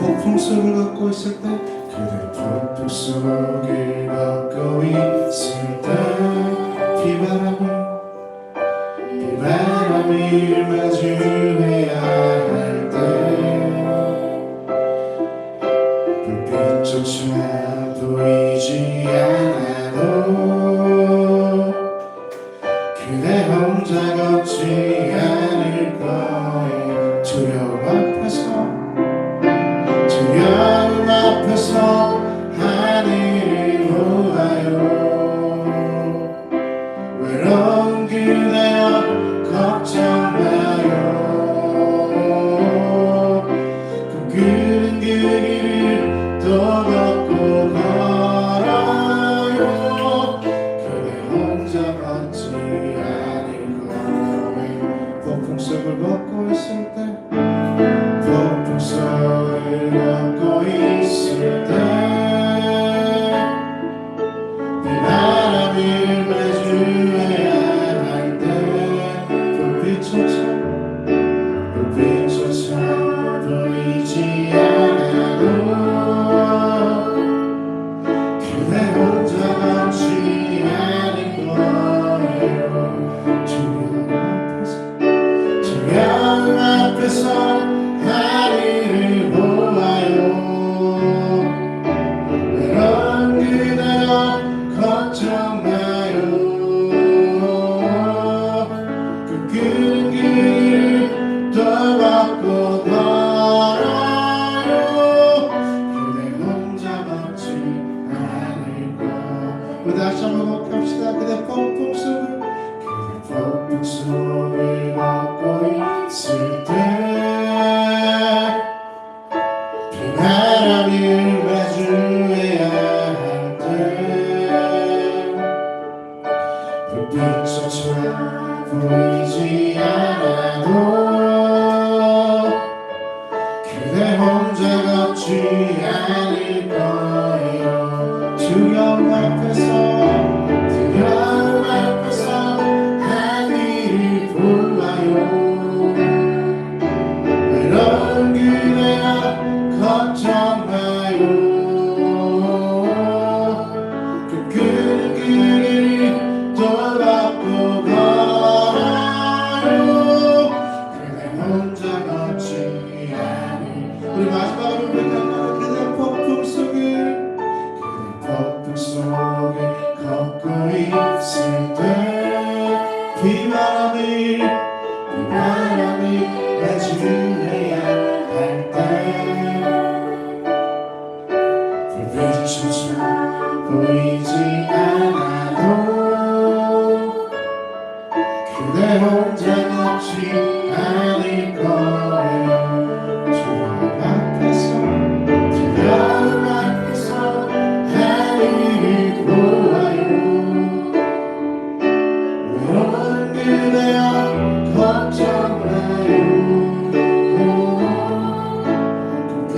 폭풍 속을 걷고 있을 때 그대 폭풍 속을 걷고 있을 때 비바람을 마주해야 할 때 불빛조차 보이지 않아도 그대 혼자 걷지 않을 거예요. 두려움 앞에서 하늘을 보아요. 외로운 그대여 걱정 마요. 그 길은 그 길을 또 걷고 걸어요. 그대 혼자 걷지 않을 거예요. 폭풍 속을 걷고 있을 때 폭풍 속을 걷고 있을 때 비바람을 마주해야 할 때 불빛조차 보이지 않아도 그대 혼자 걷지 않을 거예요. 두려움 앞에서 하늘을 보아요. 외로운 그대여 걱정 마요. 그 긴 길을 또 걷고 걸어요. 그대 혼자 걷지 않을 거. 우리 다시 한번 걷합시다. 그대 폭풍 속을 걷고 있을 때 비바람을 마주해야 할 때 불빛조차 보이지 않아도 그대 혼자 걷지 않을 거예요. 두려움 앞에서 하늘을 보아요. 외로운 그대여 걱정 마요. 그 큰 길을 또 걷고 걸어요. 그대 혼자 걷지 않을. 우리 마지막으로 고백할까요? 그대 폭풍 속을 걷고 있을 때 비바람을 마주해야 할 때 불빛조차 보이지 않아도 그대 혼자 걷지 않을 거예요. 두려움 앞에서 하늘을 보아요. 외로운 그대여 걱정 마요. 그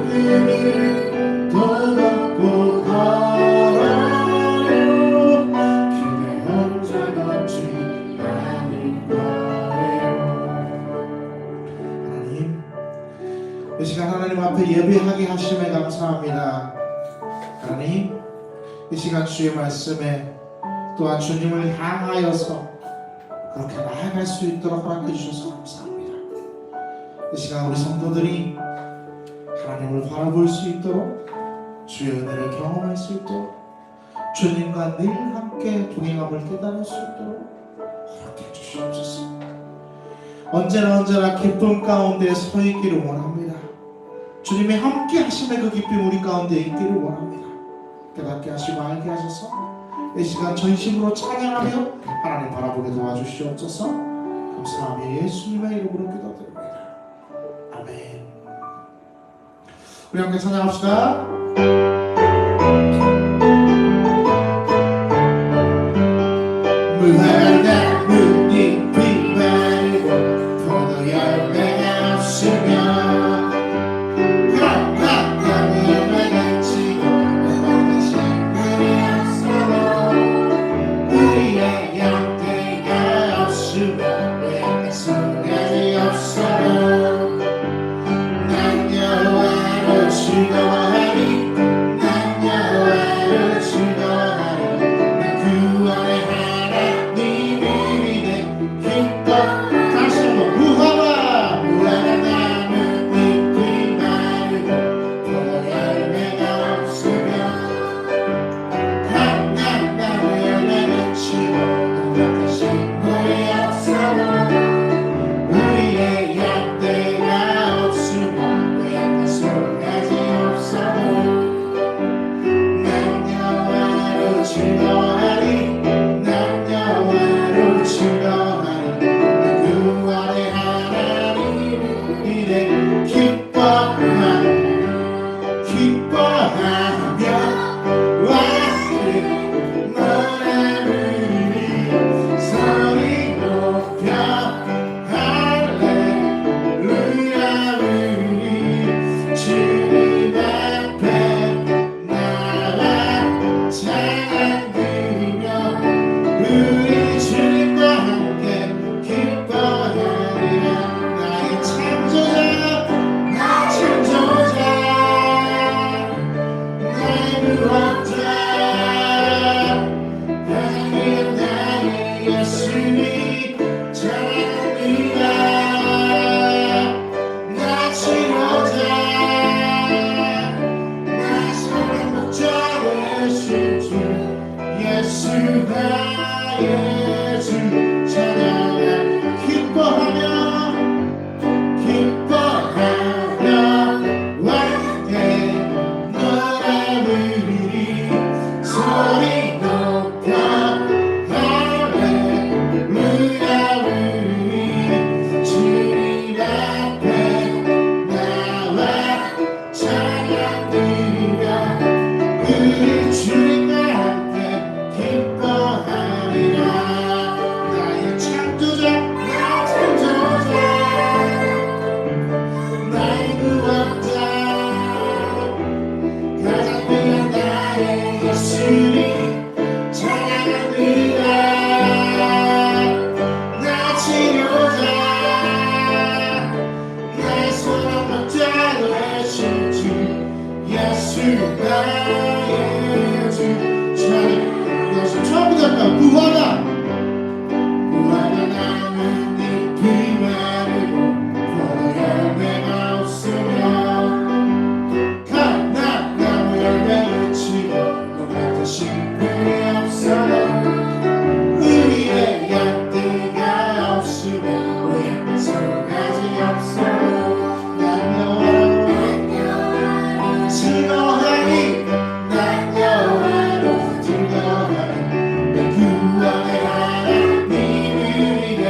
길을 또 걷고 걸어요. 그대 혼자 걷지 않을 거예요. 하나님, 이 시간 하나님 앞에 예배하게 하심에 감사합니다. 하나님, 이 시간 주의 말씀에 또한 주님을 향하여서 그렇게 나아갈 수 있도록 허락해 주셔서 감사합니다. 이 시간 우리 성도들이 하나님을 바라볼 수 있도록 주의 은혜를 경험할 수 있도록 주님과 늘 함께 동행함을 깨달을 수 있도록 허락해 주시옵소서. 언제나 기쁨 가운데 서 있기를 원합니다. 주님의 함께 하심의 그 기쁨 우리 가운데 있기를 원합니다. 깨닫게 하시고 알게 하셔서 이 시간 전심으로 찬양하며 하나님 바라보게 도와주시옵소서. 감사하며 예수님의 이름으로 기도드립니다. 아멘. 우리 함께 찬양합시다. 무화과 나뭇잎이 말고 포도 열매가 없으면 순간이 없어도 난 여호와로 다시 한번 무화과 나무는 잎이 마르고 포도 열매가 없으며 감람나무 열매는 치고 눈같은 식물이 없어도 우리의 약대가 없으며 우리의 송아지 없어도 남녀와로 즐거워하리 남녀와로 즐거워하리 그 안에 하나님을 이래 기뻐하며 너를 부르리 소리 높여 할렐루야 부르리 주님 앞에 나와 찬양 드리며 우리 주님과 함께 기뻐하리라 나의 창조자 나의 구원자 하나님 나의 예수님 찬양합니다 나 치료자 나 사랑받자 되신 주 예수 나의 주 찬양하 기뻐하며 왕께 너를 부르리 소리 높여 할렐루야 부르리 주님 앞에 나와 찬양 드리며 우리 주님과 함께 기뻐하리라 나의 창조자 나의 구원자 가장 귀한 나의 예수님 찬양합니다 나 치료자 나의 소망받자 되신 주 예수 나의 주 찬양 여기서 처음부터 할까요? 무화과 나무는 잎이 마르고 포도 열매가 없으며 감람나무 열매를 치고 눈같은 식물이 없어도 우리의 약대가 없으며 우리의 송아지 없어도 남녀와로 즐거워하리 남녀와로 즐거워하리 내 구원의 하나님을 이래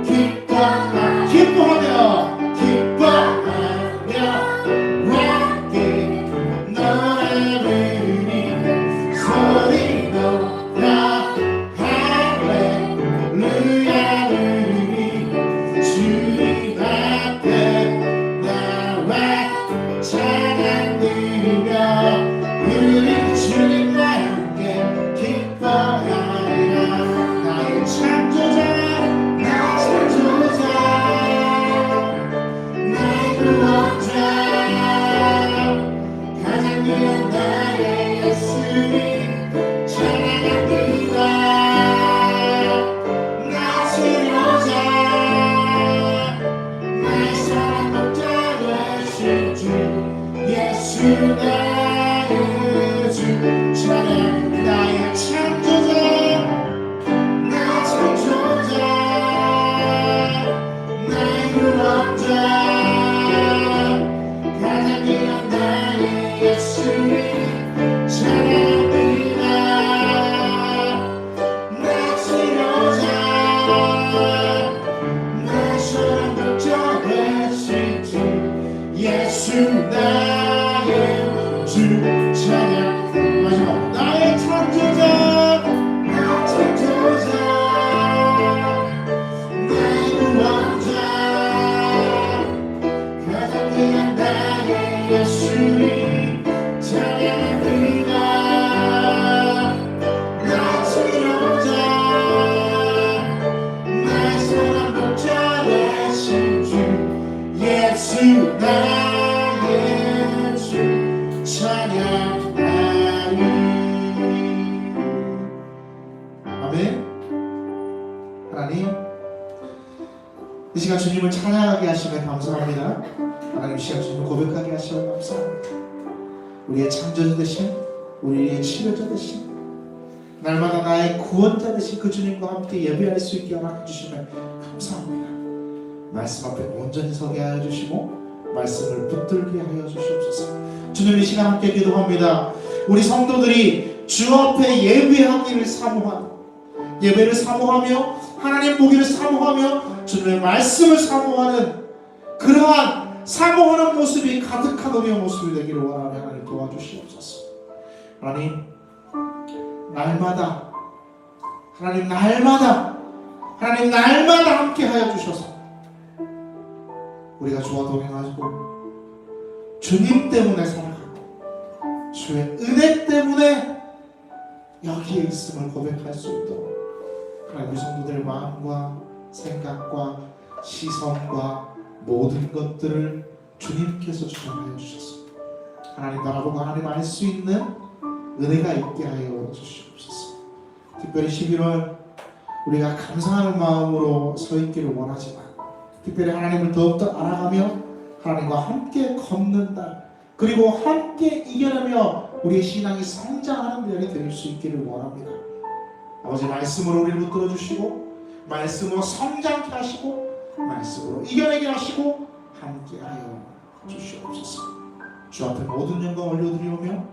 기뻐하며 왕께 너를 부르리 소리 높여 할렐루야 부르리 주님 앞에 나와 찬양 드리며 우리 주님과 함께 기뻐하리라 나의 창조자 나의 구원자 가장 귀한 나의 예수님 찬양합니다 나 치료자 나의 사랑받자 되신 주 예수 나의 주 찬양 나의 창조자 나의 구원자 가장 귀한 나의 예수님 찬양합니다 나 치료자 나의 사랑받자 되신 주 예수 나의 이 시간 주님을 찬양하게 하시면 감사합니다. 하나님, 이 시간 주님을 고백하게 하시면 감사합니다. 우리의 창조자 되신, 우리의 치료자 되신, 날마다 나의 구원자 되신 그 주님과 함께 예배할 수 있게 허락해 주시면 감사합니다. 말씀 앞에 온전히 서게 하여 주시고 말씀을 붙들게 하여 주시옵소서. 주님, 이 시간 함께 기도합니다. 우리 성도들이 주 앞에 예배하기를 사모하는, 예배를 사모하며 하나님 보기를 사모하며 주님의 말씀을 사모하는 그러한 사모하는 모습이 가득한 우리의 모습이 되기를 원하며 하나님 도와주시옵소서. 하나님, 날마다 하나님 날마다 함께 하여 주셔서 우리가 주와 동행하고 주님 때문에 살아가고 주의 은혜 때문에 여기에 있음을 고백할 수 있도록 하나님, 우리 성도들 마음과 생각과 시선과 모든 것들을 주님께서 주장하여 주셔서 하나님 바라보고 하나님 알 수 있는 은혜가 있게 하여 주시옵소서. 특별히 11월 우리가 감사하는 마음으로 서 있기를 원하지만 특별히 하나님을 더욱더 알아가며 하나님과 함께 걷는 날, 그리고 함께 이겨내며 우리의 신앙이 성장하는 날이 될 수 있기를 원합니다. 아버지, 말씀으로 우리를 붙들어 주시고 말씀으로 성장케 하시고 말씀으로 이겨내게 하시고 함께 하여 주시옵소서. 주 앞에 모든 영광 올려드리오며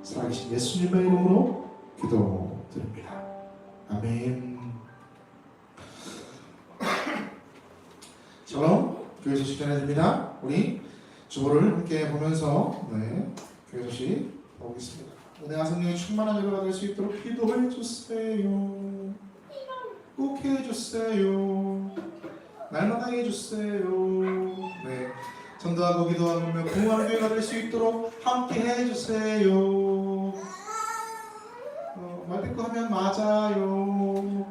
살아계신 예수님의 이름으로 기도드립니다. 아멘. 샬롬, 교회 소식 전해드립니다. 우리 주보를 함께 보면서 교회 소식 보겠습니다. 은혜와 성령의 충만한 예배가 될 수 있도록 기도해 주세요. 꼭 해주세요. 날마다 해주세요. 전도하고 기도하며 공헌하는 교회가 될 수 있도록 함께 해주세요. 말 듣고 하면 맞아요.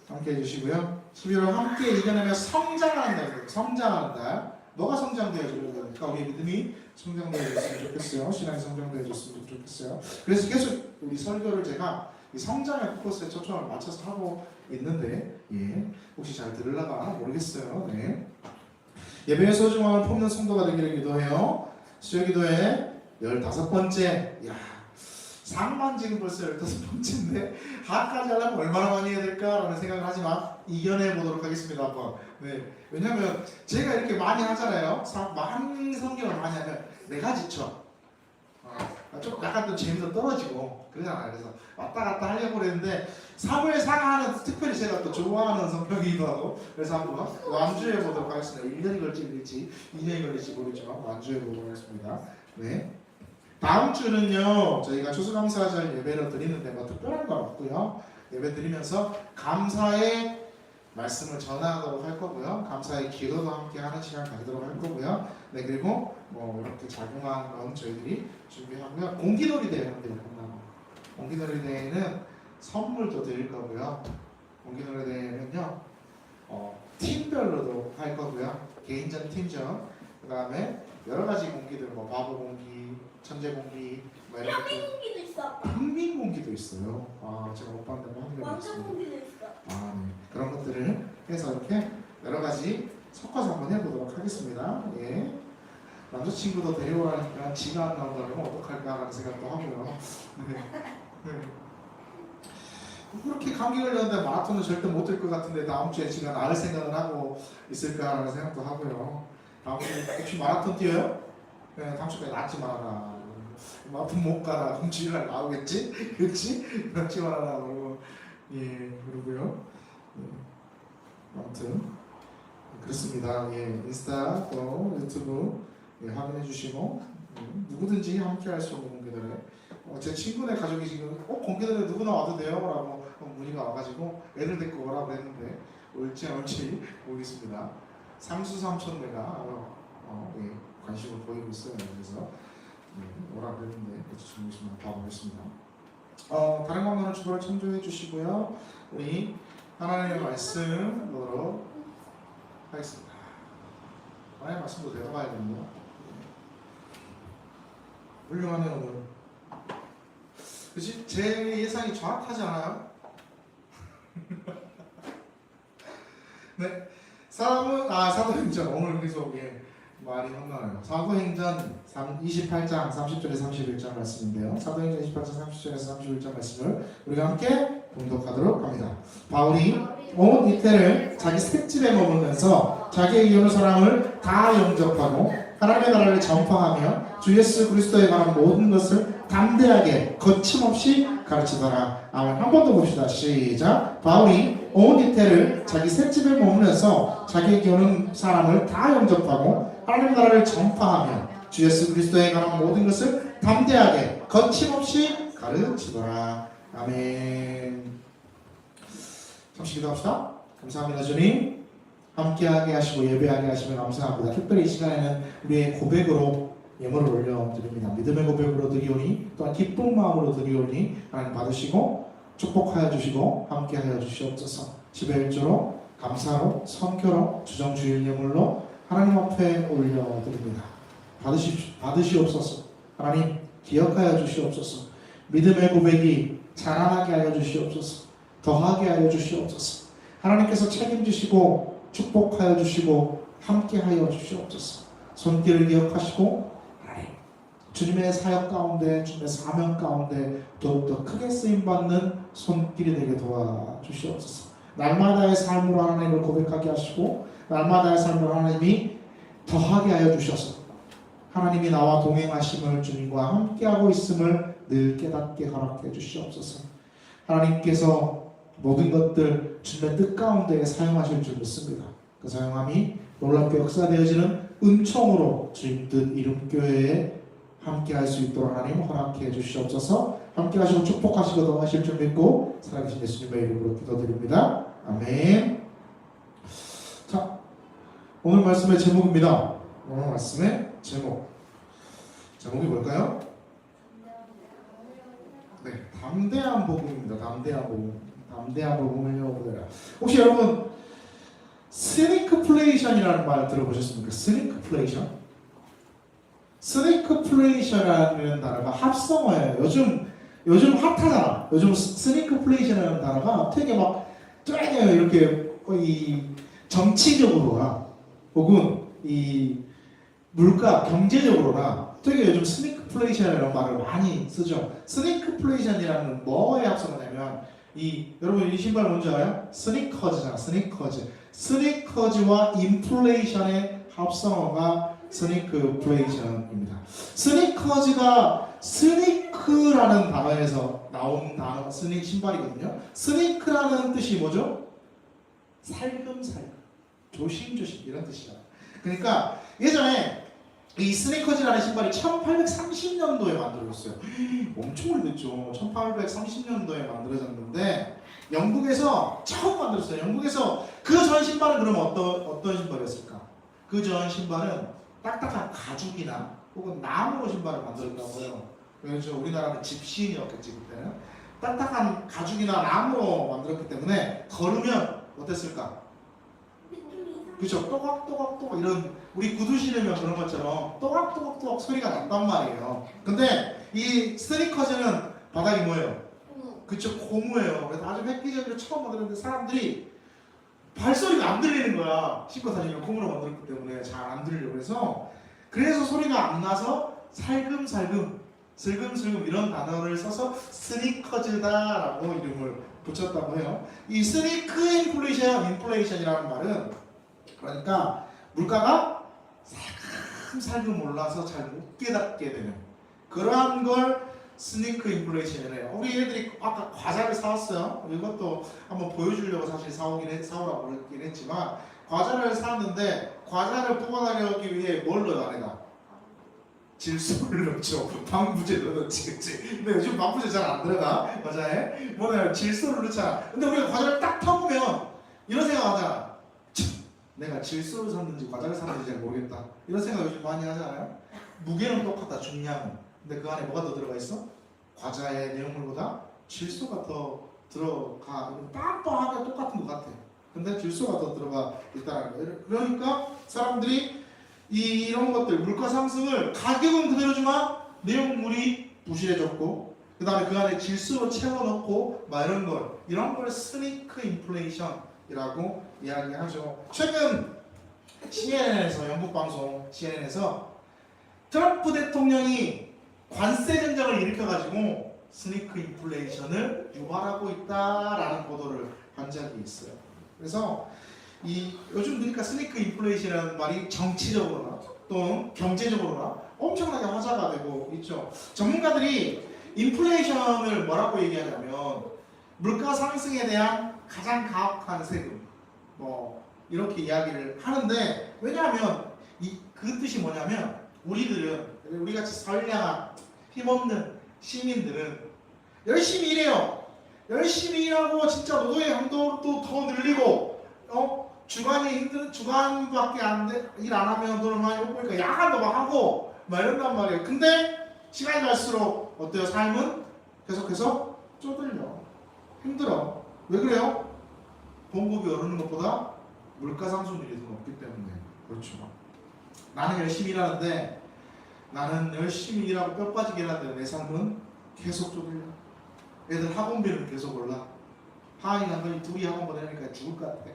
함께 해주시고요. 11월 함께 이겨내며 성장하는 날, 성장하는 날. 뭐가 성장되어지는 겁니까? 우리 믿음이 성장되어졌으면 좋겠어요. 신앙이 성장되어졌으면 좋겠어요. 그래서 계속 우리 설교를 제가 이 성장의 포커스에 초점을 맞춰서 하고 있는데, 혹시 잘 들으려나 모르겠어요. 예배의 소중함을 품는 성도가 되기를 기도해요. 수요기도의 15번째. 상만 지금 벌써 15번째인데 하까지 하려면 얼마나 많이 해야 될까라는 생각을 하지만 이겨내 보도록 하겠습니다. 한번. 왜냐면 제가 이렇게 많이 하잖아요. 많은 성경을 많이 하면 내가 지쳐. 좀 약간 또 재미도 떨어지고 그러잖아요. 그래서 왔다 갔다 하려고 그랬는데 사무엘 상하는 특별히 제가 또 좋아하는 성경이기도 하고, 그래서 한번 완주해 보도록 하겠습니다. 1년이 걸릴지 2년이 걸릴지 모르겠지만 완주해 보도록 하겠습니다. 다음 주는요, 저희가 추수감사절 예배를 드리는데 뭐 특별한 건 없고요. 예배 드리면서 감사의 말씀을 전하도록 할 거고요. 감사의 기도도 함께 하는 시간 가지도록 할 거고요. 그리고 뭐 이렇게 작용한 건 저희들이 준비하고요. 공기놀이 대회 합니다. 공기놀이 대회는 선물도 드릴 거고요. 공기놀이 대회는요, 팀별로도 할 거고요. 개인전, 팀전, 그 다음에 여러 가지 공기들, 뭐 바보 공기, 천재 공기, 평민 공기도 있어. 평민 공기도 있어요. 제가 못 봤는데 한개 왕정 공기도 있어. 그런 것들을 해서 이렇게 여러 가지 섞어서 한번 해보도록 하겠습니다. 남자친구도 데려오라니까 지가 안 나온다면 어떡할까라는 생각도 하고요. 그렇게 감기 걸렸는데 마라톤은 절대 못 뛸 것 같은데 다음 주에 지가 나을 생각을 하고 있을까라는 생각도 하고요. 다음 주에 혹시 마라톤 뛰어요? 다음 주까지 낫지 말아라. 마라톤 못 가라. 그럼 주일날 나오겠지? 그렇지? 낫지 말아라. 그러고요. 아무튼 그렇습니다. 인스타 또 유튜브 확인해 주시고 누구든지 함께 할 수 있는 공개들에 제 친구네 가족이 지금 공개들에 누구나 와도 돼요? 라고 문의가 와가지고 애들 데리고 오라고 했는데 올지 안 올지 모르겠습니다. 삼수삼촌네가 관심을 보이고 있어요. 그래서 오라고 했는데 준비했으면 봐보겠습니다. 다른 관계는 주보를 참조해 주시고요. 우리 하나님의 말씀 보도록 하겠습니다. 하나님의 말씀도 내려가야 됩니다. 훌륭하네요. 오늘. 그치? 제 예상이 정확하지 않아요? 네. 사도행전 오늘 계속 말이 혼나요. 사도행전 28장 30절에서 31장 말씀인데요. 사도행전 28장 30절에서 31장 말씀을 우리가 함께 봉독하도록 합니다. 바울이 온 이태를 자기 셋집에 머물면서 자기의 이웃 사람을 다 영접하고 하나님의 나라를 전파하며 주 예수 그리스도에 관한 모든 것을 담대하게 거침없이 가르치더라. 아멘. 한 번 더 봅시다. 시작. 바울이 온 이태를 자기 셋집에 머물면서 자기에게 오는 사람을 다 영접하고 하나님의 나라를 전파하며 주 예수 그리스도에 관한 모든 것을 담대하게 거침없이 가르치더라. 아멘. 잠시 기도합시다. 감사합니다 주님. 함께하게 하시고 예배하게 하시면 감사합니다. 특별히 이 시간에는 우리의 고백으로 예물을 올려드립니다. 믿음의 고백으로 드리오니 또한 기쁜 마음으로 드리오니 하나님 받으시고 축복하여 주시고 함께하여 주시옵소서. 지배일조로 감사로 선교로 주정주일 예물로 하나님 앞에 올려드립니다. 받으시옵소서. 하나님 기억하여 주시옵소서. 믿음의 고백이 자라나게 하여 주시옵소서. 더하게 하여 주시옵소서. 하나님께서 책임지시고 축복하여 주시고 함께하여 주시옵소서. 손길을 기억하시고 하나님 주님의 사역 가운데 주님의 사명 가운데 더욱더 크게 쓰임받는 손길이 되게 도와주시옵소서. 날마다의 삶으로 하나님을 고백하게 하시고 날마다의 삶으로 하나님이 더하게 하여 주셔서 하나님이 나와 동행하심을 주님과 함께하고 있음을 늘 깨닫게 허락해 주시옵소서. 하나님께서 모든 것들 주님의 뜻 가운데 사용하실 줄 믿습니다. 그 사용함이 놀랍게 역사되어지는 은총으로 주님 뜻 이름교회에 함께할 수 있도록 하나님 허락해 주시옵소서. 함께하시고 축복하시고 도와주실 줄 믿고 살아계신 예수님의 이름으로 기도드립니다. 아멘. 자, 오늘 말씀의 제목입니다. 오늘 말씀의 제목이 뭘까요? 네, 담대한 복음입니다. 담대한 복음을 보내라. 혹시 여러분 스니크플레이션이라는 말 들어보셨습니까? 스니크플레이션이라는 단어가 합성어예요. 요즘 핫하잖아. 요즘 스니크플레이션이라는 단어가 되게 이렇게 이 정치적으로나 혹은 이 물가 경제적으로나 되게 요즘 스니크플레이션이라는 말을 많이 쓰죠. 스니크플레이션이라는 뭐에 합성하냐면 여러분 이 신발 뭔지 알아요? 스니커즈잖아. 스니커즈와 인플레이션의 합성어가 스니크플레이션입니다. 스니커즈가 스니크라는 단어에서 나온 단어, 신발이거든요. 스니크라는 뜻이 뭐죠? 살금살금, 조심조심 이런 뜻이잖아요. 그러니까 예전에 이 스니커즈라는 신발이 1830년도에 만들어졌어요. 엄청 오래됐죠. 1830년도에 만들어졌는데 영국에서 처음 만들었어요. 영국에서 그 전 신발은 그러면 어떤 신발이었을까? 그 전 신발은 딱딱한 가죽이나 혹은 나무로 신발을 만들었다고 해요. 그래서 우리나라는 집시인이었겠지 그때는. 딱딱한 가죽이나 나무로 만들었기 때문에 걸으면 어땠을까? 그렇죠. 또각또각 이런 우리 구두 신으면 그런 것처럼 또각또각 소리가 난단 말이에요. 근데 이 스니커즈는 바닥이 뭐예요? 그쵸, 고무예요. 그래서 아주 획기적으로 처음 만들었는데 사람들이 발소리가 안 들리는 거야. 신고 다니면 고무로 만들었기 때문에 잘 안 들리려고 그래서 소리가 안 나서 살금살금 슬금슬금 이런 단어를 써서 스니커즈다라고 이름을 붙였다고 해요. 이 스니크 인플레이션이라는 말은 그러니까 물가가 살금살금 올라서 잘 못 깨닫게 되는 그러한 걸 스니크 인플레이션이래요. 우리 애들이 아까 과자를 사왔어요. 이것도 한번 보여주려고 사실 사오라고 그랬긴 했지만 과자를 사왔는데 과자를 뽑아내기 위해 뭘 넣어요 안에다? 질소를 넣죠. 방부제를 넣지, 그치? 근데 요즘 방부제 잘 안 들어가 과자에 뭐냐 질소를 넣잖아. 근데 우리가 과자를 딱 타보면 이런 생각하잖아. 내가 질소를 샀는지 과자를 샀는지 잘 모르겠다. 이런 생각 요즘 많이 하잖아요. 무게는 똑같다, 중량은. 근데 그 안에 뭐가 더 들어가 있어? 과자의 내용물보다 질소가 더 들어가. 빡빡하게 똑같은 것 같아. 근데 질소가 더 들어가 있다는 거예요. 그러니까 사람들이 이런 것들, 물가 상승을 가격은 그대로지만 내용물이 부실해졌고 그 다음에 그 안에 질소로 채워넣고 막 이런 걸 스니크 인플레이션 이라고 이야기하죠. 최근 CNN에서 영국 방송 CNN에서 트럼프 대통령이 관세 전쟁을 일으켜가지고 스니크 인플레이션을 유발하고 있다라는 보도를 한 적이 있어요. 그래서 이 요즘 그러니까 스니크 인플레이션이라는 말이 정치적으로나 또는 경제적으로나 엄청나게 화제가 되고 있죠. 전문가들이 인플레이션을 뭐라고 얘기하냐면 물가 상승에 대한 가장 가혹한 세금 뭐 이렇게 이야기를 하는데 왜냐하면 그 뜻이 뭐냐면 우리같이 선량한 힘없는 시민들은 열심히 일해요. 열심히 일하고 진짜 노동의 강도도 더 늘리고 주간이 힘든 주간밖에 일 안 하면 돈을 많이 못 버니까 야간도 막 하고 막 이런단 말이에요. 근데 시간이 갈수록 어때요? 삶은 계속해서 쪼들려 힘들어. 왜 그래요? 봉급이 오르는 것보다 물가 상승률이 더 높기 때문에 그렇죠. 나는 열심히 일하는데 나는 열심히 일하고 뼈 빠지게 일하는데 내 삶은 계속 쪼들려. 애들 학원비는 계속 올라. 하은이 남편이 둘이 학원 보내니까 죽을 것 같아.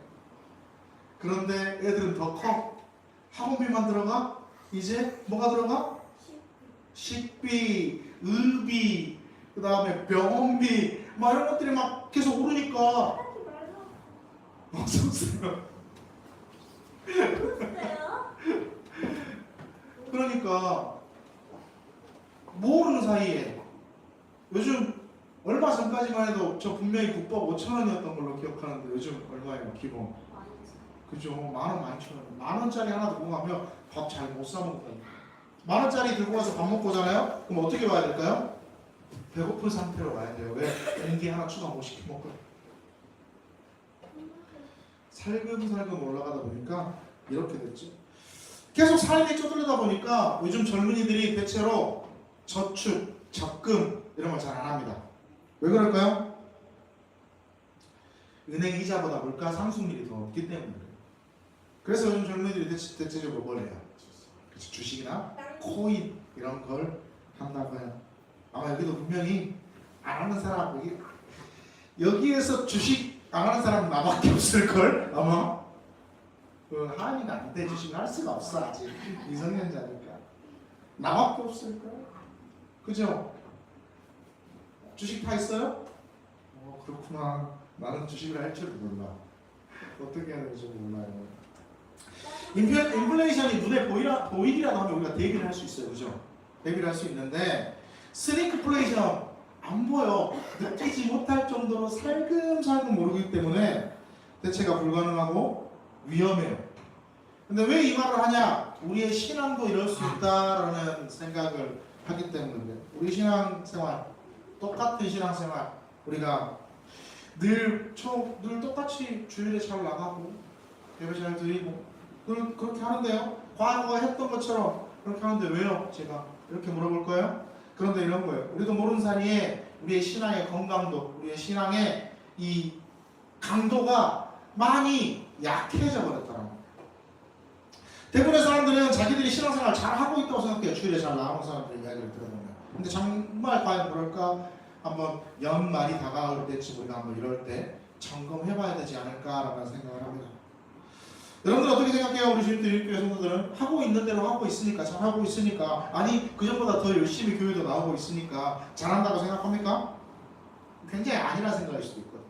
그런데 애들은 더 커. 학원비만 들어가? 이제 뭐가 들어가? 식비, 의비, 그 다음에 병원비 막 이런 것들이 막 계속 오르니까 무섭어요. 그러니까 모르는 사이에 요즘 얼마 전까지만 해도 저 분명히 국밥 5,000원이었던 걸로 기억하는데 요즘 얼마예요? 기본 그죠? 10,000원, 12,000원 10,000원짜리 하나 들고 가면 밥 잘 못 사 먹거든요. 10,000원짜리 들고 가서 밥 먹고 오잖아요? 그럼 어떻게 와야 될까요? 배고픈 상태로 와야 돼요. 왜? 공기 하나 추가 못 시켜 먹거든요. 살금살금 올라가다 보니까 이렇게 됐죠. 계속 삶이 쪼들리다 보니까 요즘 젊은이들이 대체로 저축, 적금 이런 걸 잘 안 합니다. 왜 그럴까요? 은행 이자보다 물가 상승률이 더 높기 때문에 그래요. 그래서 요즘 젊은이들이 대체적으로 뭘 해요? 주식이나 코인 이런 걸 한다고 해요. 아마 여기도 분명히 안 하는 사람 여기에서 주식 안 하는 사람은 나밖에 없을걸? 아마 하은이가 안 돼. 주식을 할 수가 없어 아직 미성년자니까 나밖에 없을걸? 그죠? 주식 다 있어요? 그렇구나. 나는 주식을 할 줄 몰라. 어떻게 해야 되는지 몰라요. 인플레이션이 눈에 보이기라도 하면 우리가 대비를 할 수 있어요. 그죠? 대비를 할 수 있는데 스니크플레이션 안 보여. 느끼지 못할 정도로 살금살금 오르기 때문에 대체가 불가능하고 위험해요. 근데 왜 이 말을 하냐? 우리의 신앙도 이럴 수 있다라는 생각을 하기 때문에 우리 신앙생활 똑같은 신앙생활 우리가 늘 똑같이 주일에 잘 나가고 예배 잘 드리고 그렇게 하는데요. 과거에 했던 것처럼 그렇게 하는데 왜요? 제가 이렇게 물어볼 거예요. 그런데 이런 거예요. 우리도 모르는 사이에 우리의 신앙의 건강도 우리의 신앙의 이 강도가 많이 약해져 버렸다는 거예요. 대부분의 사람들은 자기들이 신앙생활 잘 하고 있다고 생각해요. 주일에 잘 나가는 사람들 이야기를 들어보면. 근데 정말 과연 그럴까? 한번 연말이 다가올 때쯤 우리가 한번 이럴 때 점검해봐야 되지 않을까라는 생각을 합니다. 여러분들 어떻게 생각해요? 우리 주님들 성도들은 하고 있는 대로 하고 있으니까 잘 하고 있으니까 아니 그 전보다 더 열심히 교회도 나오고 있으니까 잘한다고 생각합니까? 굉장히 아니라 생각일 수도 있거든요.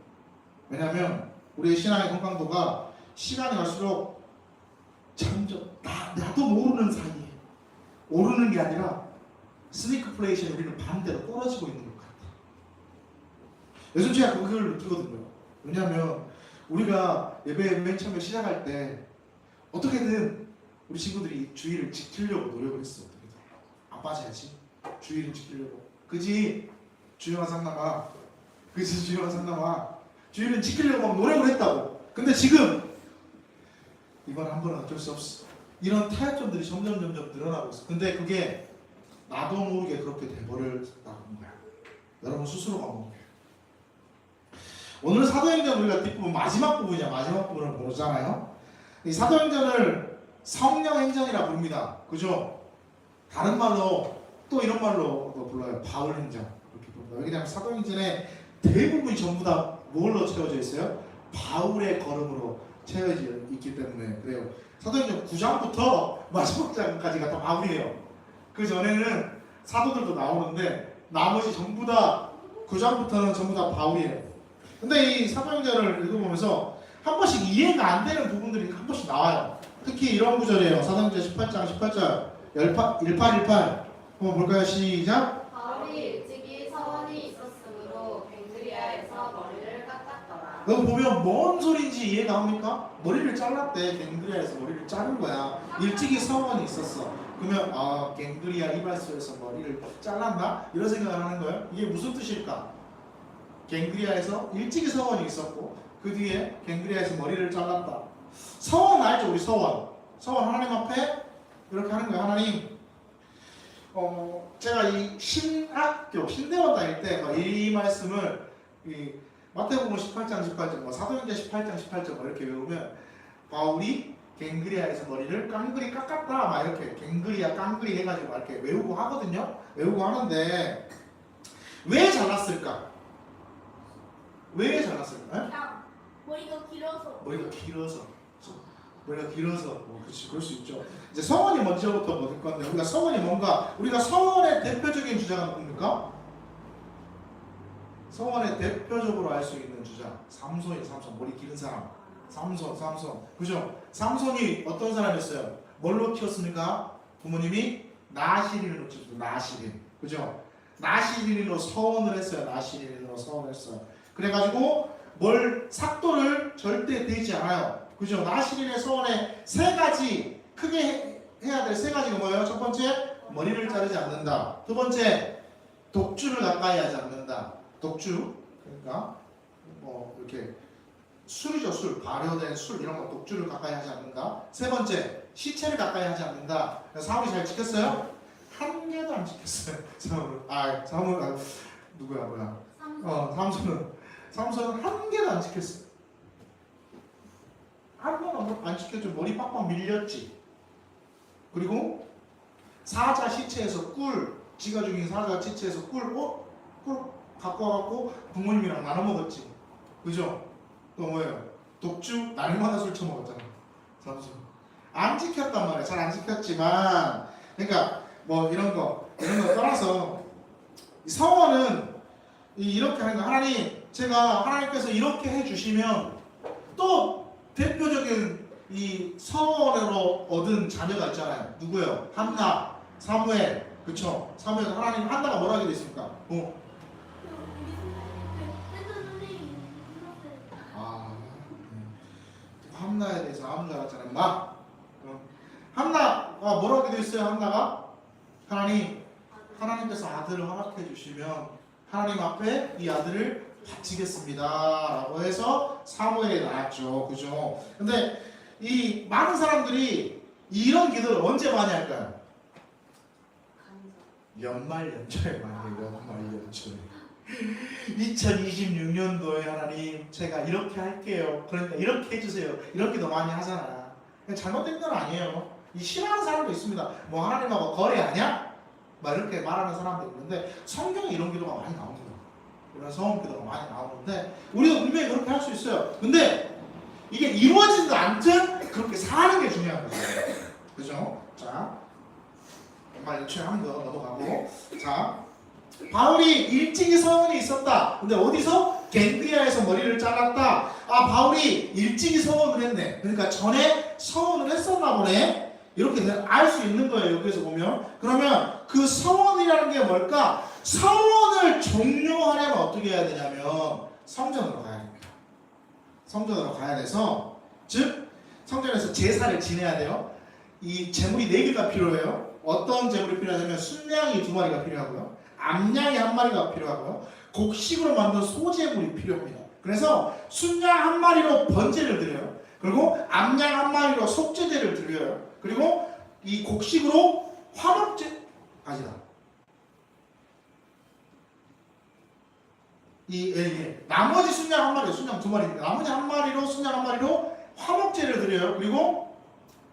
왜냐하면 우리의 신앙의 건강도가 시간이 갈수록 점점 나도 모르는 사이에 오르는 게 아니라 스니크플레이션이 우리는 반대로 떨어지고 있는 것 같아요. 요즘 제가 그걸 느끼거든요. 왜냐하면 우리가 예배 맨 처음에 시작할 때 어떻게든 우리 친구들이 주의를 지키려고 노력을 했어. 안 빠져야지. 주의를 지키려고. 그지? 주영아 상남아. 그지? 주영아 상남아. 주의를 지키려고 노력을 했다고. 근데 지금 이번 한 번은 어쩔 수 없어. 이런 타협점들이 점점 늘어나고 있어. 근데 그게 나도 모르게 그렇게 돼버렸다는 거야. 여러분 스스로가 모르게. 오늘 사도행전 우리가 뒷부분 마지막 부분이야. 마지막 부분을 보잖아요. 이 사도행전을 성령행전이라 부릅니다. 그죠? 다른 말로 또 이런 말로 불러요. 바울행전 이렇게 부릅니다. 왜냐하면 사도행전의 대부분이 전부 다 뭘로 채워져 있어요? 바울의 걸음으로 채워져 있기 때문에 그래요. 사도행전 9장부터 마지막 장까지가 다 바울이에요. 그 전에는 사도들도 나오는데 나머지 전부 다 9장부터는 전부 다 바울이에요. 근데 이 사도행전을 읽어보면서 한 번씩 이해가 안 되는 부분들이 한 번씩 나와요. 특히 이런 구절이에요. 사도행전 18절 1818 한번 볼까요? 시작. 바울이 일찍이 서원이 있었으므로 갱그리아에서 머리를 깎았더라. 여기 보면 뭔 소리인지 이해가 갑니까? 머리를 잘랐대. 갱그리아에서 머리를 자른 거야. 일찍이 서원이 있었어. 그러면 아 갱그리아 이발소에서 머리를 잘랐나? 이런 생각을 하는 거예요. 이게 무슨 뜻일까? 갱그리아에서 일찍이 서원이 있었고 그 뒤에 갱그리아에서 머리를 잘랐다. 서원 알죠? 우리 서원. 서원 하나님 앞에 이렇게 하는 거예요. 하나님 제가 이 신학교 신대원 다닐 때 이 말씀을 이 마태복음 18장 18절, 사도행전 18장 18절 이렇게 외우면 바울이 갱그리아에서 머리를 깡그리 깎았다 막 이렇게 갱그리아 깡그리 해가지고 막 이렇게 외우고 하거든요. 외우고 하는데 왜 잘랐을까? 왜 잘랐을까? 그냥 머리가 길어서. 머리가 길어서 그렇지 그럴 수 있죠. 이제 서원이 먼저부터 먹을 건데 우리가 서원이 뭔가 우리가 서원의 대표적인 주자가 뭡니까? 서원의 대표적으로 알 수 있는 주자 삼손이 삼손 머리 기른 사람 삼손 그죠? 삼손이 어떤 사람이었어요? 뭘로 키웠습니까? 부모님이 나시린으로 키웠어요. 나시린 그죠? 나시린으로 서원을 했어요. 나시린으로 서원했어요. 그래가지고 뭘 삭도를 절대 대지 않아요. 그죠? 나시린의 서원에 세 가지 크게 해야 될 세 가지가 뭐예요? 첫 번째 머리를 자르지 않는다. 두 번째 독주를 가까이 하지 않는다. 독주 그러니까 뭐 이렇게 술이죠. 술 발효된 술 이런 거 독주를 가까이 하지 않는다. 세 번째 시체를 가까이 하지 않는다. 사울이 잘 지켰어요? 한 개도 안 지켰어요. 사울 누구야 뭐야? 삼손은 한 개도 안 지켰어요. 한 번도 안 지켰죠. 머리 빡빡 밀렸지. 그리고 사자 시체에서 지가 죽인 사자 시체에서 꿀 갖고 와갖고 부모님이랑 나눠 먹었지. 그죠? 또 뭐예요? 독주 날마다 술 처먹었잖아. 삼손 안 지켰단 말이야. 잘 안 지켰지만 그러니까 뭐 이런 거 떠나서 서원은 이렇게 하는 거 하나님 제가 하나님께서 이렇게 해주시면 또 대표적인 이 서원으로 얻은 자녀가 있잖아요. 누구예요? 한나, 사무엘, 그쵸? 사무엘 하나님 한나가 뭐라 하게 됐습니까? 한나에 대해서 아무 줄 알았잖아요. 한나가 뭐라 하게 됐어요? 한나가 하나님께서 아들을 허락해 주시면 하나님 앞에 이 아들을 바치겠습니다 라고 해서 사무엘에 나왔죠. 그죠? 근데 이 많은 사람들이 이런 기도를 언제 많이 할까요? 연말 연초에 많이 해요. 연말 연초에 2026년도에 하나님 제가 이렇게 할게요. 그러니까 이렇게 해주세요. 이런 기도 많이 하잖아. 잘못된 건 아니에요. 이 싫어하는 사람도 있습니다. 뭐 하나님하고 거래하냐? 막 이렇게 말하는 사람도 있는데 성경에 이런 기도가 많이 나옵니다. 이런 소원 기도가 많이 나오는데 우리가 분명히 그렇게 할 수 있어요. 근데 이게 이루어지지도 않든 그렇게 사는 게 중요한 거죠. 그죠? 자, 정말 유치원 한 거 넘어가고 자, 바울이 일찍이 서원이 있었다. 근데 어디서? 갱그리아에서 머리를 잘랐다. 바울이 일찍이 서원을 했네. 그러니까 전에 서원을 했었나 보네. 이렇게 알 수 있는 거예요. 여기서 보면. 그러면 그 서원이라는 게 뭘까? 서원을 종료하려면 어떻게 해야 되냐면 성전으로 가야 됩니다. 성전으로 가야 돼서 즉 성전에서 제사를 지내야 돼요. 이 제물이 4개가 필요해요. 어떤 제물이 필요하냐면 순양이 2마리가 필요하고요. 암양이 1마리가 필요하고요. 곡식으로 만든 소제물이 필요합니다. 그래서 순양 1마리로 번제를 드려요. 그리고 암양 1마리로 속죄제를 드려요. 그리고 이 곡식으로 화목제 나머지 순양 1마리, 순양 2마리입니다. 나머지 1마리로 순양 1마리로 화목제를 드려요. 그리고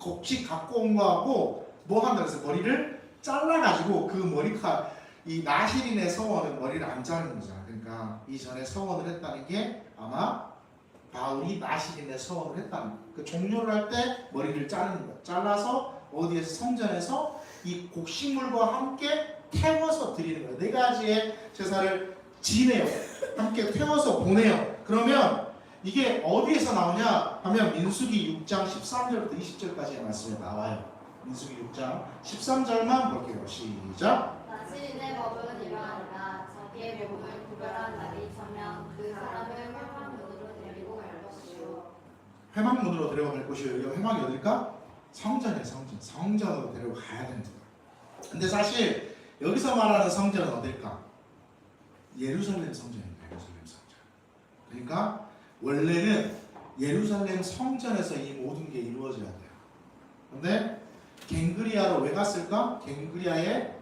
곡식 갖고 온 거하고 뭐 한다 그래서 머리를 잘라가지고 그 머리칼 이 나시린의 서원은 머리를 안 자르는 거잖아. 그러니까 이전에 서원을 했다는 게 아마 바울이 나시린에 서원을 했답니다. 그 종료를 할 때 머리를 자르는 거예요. 잘라서 어디에서 성전에서 이 곡식물과 함께 태워서 드리는 거예요. 네 가지의 제사를 지내요. 함께 태워서 보내요. 그러면 이게 어디에서 나오냐 하면 민수기 6장 13절부터 20절까지의 말씀이 나와요. 민수기 6장 13절만 볼게요. 시작. 나시린의 법은 이러하니라. 자기의 몸을 구별한 날이 서면 그 사람을 회막문으로 데리고 갈 것이요. 회막문으로 데려갈 곳이요. 여기 회막이 어딜까? 성전이에요. 성전으로 데려가야 됩니다. 근데 사실 여기서 말하는 성전은 어딜까? 예루살렘 성전입니다. 예루살렘 성전. 그러니까 원래는 예루살렘 성전에서 이 모든 게 이루어져야 돼요. 근데 갱그리아로 왜 갔을까? 갱그리아에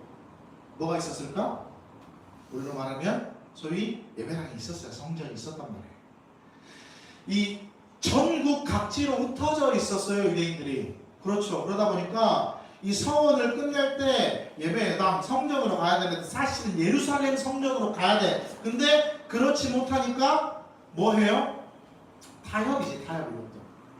뭐가 있었을까? 물로 말하면 소위 예배당이 있었어요. 성전이 있었단 말이에요. 이 전국 각지로 흩어져 있었어요. 유대인들이. 그렇죠. 그러다 보니까 이 서원을 끝낼 때 예배당 성전으로 가야 되는데 사실은 예루살렘 성전으로 가야 돼. 근데 그렇지 못하니까 뭐 해요? 타협이지. 이것도.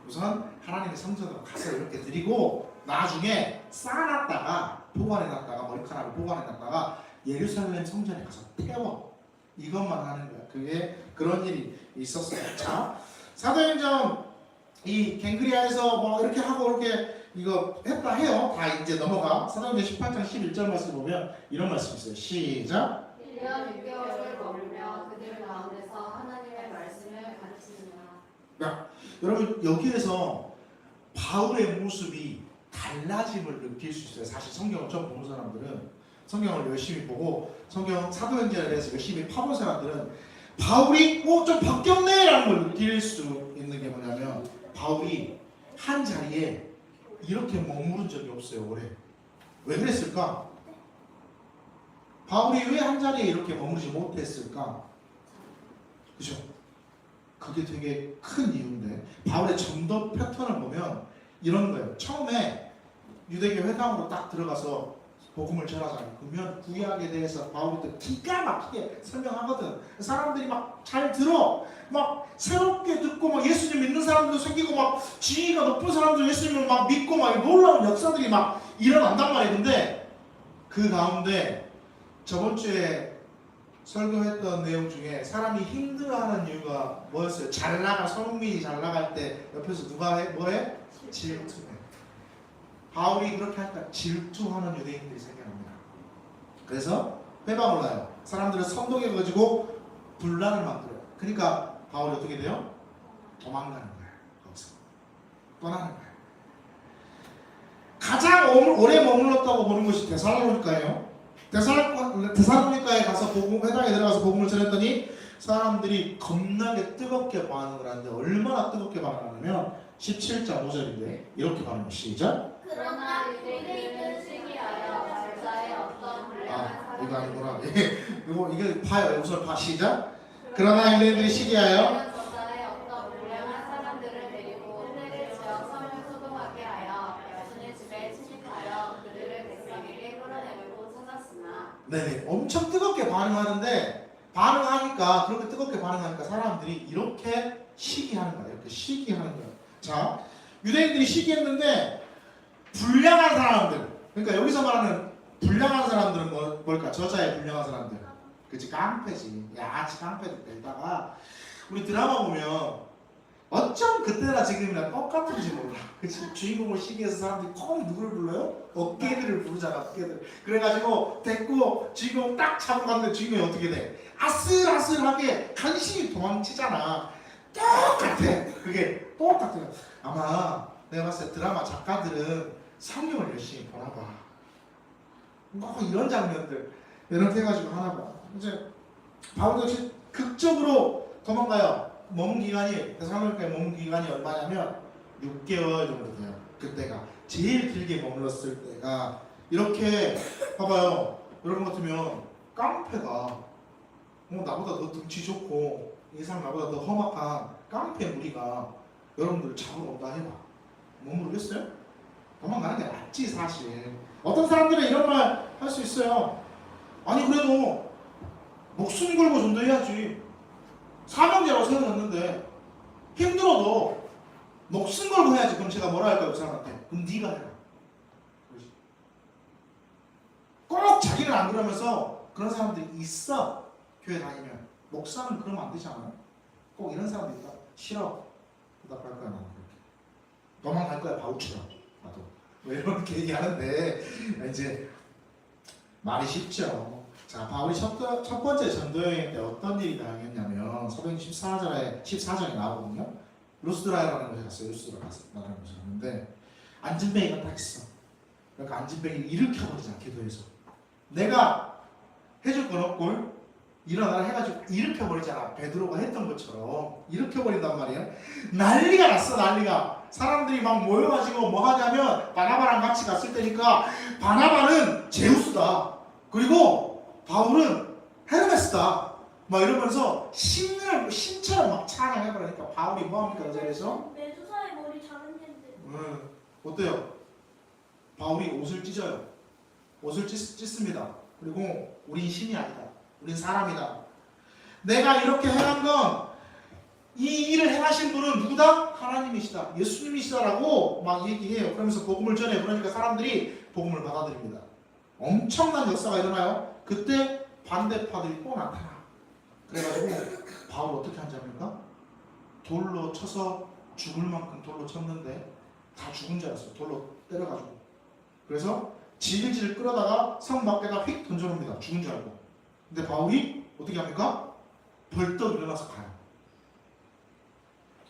우선 하나님의 성전으로 가서 이렇게 드리고 나중에 쌓아놨다가 보관해놨다가 머리카락을 보관해놨다가 예루살렘 성전에 가서 태워. 이것만 하는 거야. 그게 그런 일이 있었어요. 자, 사도행전 이 갱그리아에서 뭐 이렇게 하고 이렇게 이거 했다 해요. 다 이제 넘어가. 사도행전 18장 11절 말씀 보면 이런 말씀이 있어요. 시작. 1년 6개월을 머물며 그들 가운데서 하나님의 말씀을 가르치니라. 여러분 여기에서 바울의 모습이 달라짐을 느낄 수 있어요. 사실 성경을 처음 보는 사람들은 성경을 열심히 보고 성경 사도행전에 대해서 열심히 파본 사람들은 바울이 좀 바뀌었네 라는 걸 느낄 수 있는 게 뭐냐면 바울이 한 자리에 이렇게 머무른 적이 없어요. 오래. 왜 그랬을까? 바울이 왜 한 자리에 이렇게 머무르지 못했을까? 그죠? 그게 되게 큰 이유인데 바울의 전도 패턴을 보면 이런 거예요. 처음에 유대교 회당으로 딱 들어가서 복음을 전하잖아요. 그러면 구약에 대해서 바울이 또 기가 막히게 설명하거든. 사람들이 막 잘 들어. 막 새롭게 듣고 막 예수님 믿는 사람들도 생기고 막 지위가 높은 사람들 예수님을 막 믿고 막 놀라운 역사들이 막 일어난단 말이에요. 근데 그 가운데 저번 주에 설교했던 내용 중에 사람이 힘들어하는 이유가 뭐였어요? 손흥민이 잘 나갈 때 옆에서 누가 해? 뭐해? 질투해. 바울이 그렇게 하니까 질투하는 유대인들이 생겨납니다. 그래서 회방을 나요. 사람들을 선동해가지고 분란을 만들어요. 그러니까 바울이 어떻게 돼요? 도망가는 거예요. 거기서 떠나는 거예요. 가장 오래 머물렀다고 보는 것이 데살로니가예요. 데살로니가에 가서 회당에 들어가서 복음을 전했더니 사람들이 겁나게 뜨겁게 반응을 하는데 얼마나 뜨겁게 반응하냐면 17장 5절인데 이렇게 반응해요. 시작. 그러나 유대인은 시기하여 발자에 어떤 불량한 이거 아니구나. 이게 봐요. 우선 봐. 시작. 그러나 유대인들이 시기하여 저자에 어떤 불량한 사람들을 데리고 때를 지어 성을 소동하게 하여 여신의 집에 침입하여 그들을 백성에게 끌어내려고 찾았으나 네네 엄청 뜨겁게 반응하는데 반응하니까 그렇게 뜨겁게 반응하니까 사람들이 이렇게 시기하는 거예요. 이렇게 시기하는 거예요. 자, 유대인들이 시기했는데 불량한 사람들, 그러니까 여기서 말하는 불량한 사람들은 뭘까? 저자의 불량한 사람들, 그치? 깡패지, 야치 깡패들 때다가 우리 드라마 보면 어쩜 그때나 지금이나 똑같은지 몰라. 그치? 주인공을 시기해서 사람들이 꼭 누구를 불러요? 어깨들을 부르잖아. 어깨들. 그래가지고 데리고 주인공 딱 잡으러 갔는데 주인공이 어떻게 돼? 아슬아슬하게 간신히 도망치잖아. 똑같아. 그게 똑같아요. 아마 내가 봤을 때 드라마 작가들은 성경을 열심히 보나 봐. 뭐 이런 장면들 이렇게 해가지고 하나 봐. 이제 바울도 극적으로 도망가요. 머문 기간이 데살로니가에 머문 기간이 얼마냐면 6개월 정도 돼요. 그때가 제일 길게 머물렀을 때가 이렇게 봐봐요. 여러분 같으면 깡패가 나보다 더 등치 좋고 인상 나보다 더 험악한 깡패 무리가 여러분들 잡으러 온다 해봐. 머무르겠어요? 도망가는 게 낫지 사실. 어떤 사람들은 이런 말 할 수 있어요. 아니 그래도 목숨 걸고 전도해야지. 사명제라고 세워졌는데 힘들어도 목숨 걸고 해야지. 그럼 제가 뭐라 할까요? 그 사람한테? 그럼 네가 해라. 그러지. 꼭 자기는 안 그러면서 그런 사람들이 있어. 교회 다니면. 목사는 그러면 안 되잖아요. 꼭 이런 사람들이 있다. 싫어. 대답할 거야 나는 그렇게. 도망갈 거야 바우치로. 나도. 뭐 이렇게 얘기하는데 이제 말이 쉽죠. 자, 바울이 첫 번째 전도 여행 때 어떤 일이 당했냐면 사도행 14장에 나오거든요. 루스드라라는 곳에 갔어요. 루스드라라는 곳에 갔는데 안진뱅이가 딱 있어. 그러니까 안진뱅이를 일으켜버리자 기도해서. 내가 해줄 건 없고 일어나라 해가지고 일으켜버리잖아. 베드로가 했던 것처럼 일으켜버린단 말이에요. 난리가 났어. 난리가. 사람들이 막 모여가지고 뭐 하냐면 바나바랑 같이 갔을 때니까 바나바는 제우스다. 그리고 바울은 헤르메스다. 막 이러면서 신처럼 막 찬양해버리니까 바울이 뭐합니까 그 자리에서? 메두사의 머리 작은 앤데. 어때요? 바울이 옷을 찢어요. 옷을 찢습니다. 그리고 우린 신이 아니다. 우린 사람이다. 내가 이렇게 행한 건 이 일을 행하신 분은 누구다? 하나님이시다. 예수님이시다라고 막 얘기해요. 그러면서 복음을 전해요. 그러니까 사람들이 복음을 받아들입니다. 엄청난 역사가 일어나요. 그때 반대파들이 또 나타나. 그래가지고 바울 어떻게 한지 압니까? 돌로 쳐서 죽을 만큼 돌로 쳤는데 다 죽은 줄 알았어요. 돌로 때려가지고. 그래서 질질 끌어다가 성 밖에다 휙 던져놓습니다. 죽은 줄 알고. 근데 바울이 어떻게 합니까? 벌떡 일어나서 가요.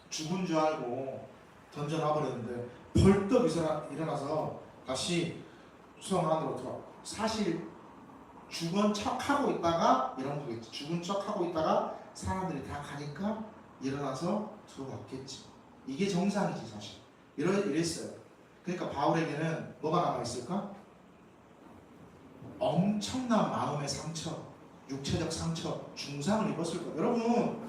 죽은 줄 알고 던져놔버렸는데 벌떡 일어나서 다시 성 안으로 들어와. 사실 죽은 척하고 있다가 이런 거겠지. 죽은 척하고 있다가 사람들이 다 가니까 일어나서 들어왔겠지. 이게 정상이지 사실. 이랬어요. 그러니까 바울에게는 뭐가 남아있을까? 엄청난 마음의 상처, 육체적 상처, 중상을 입었을 거예요. 여러분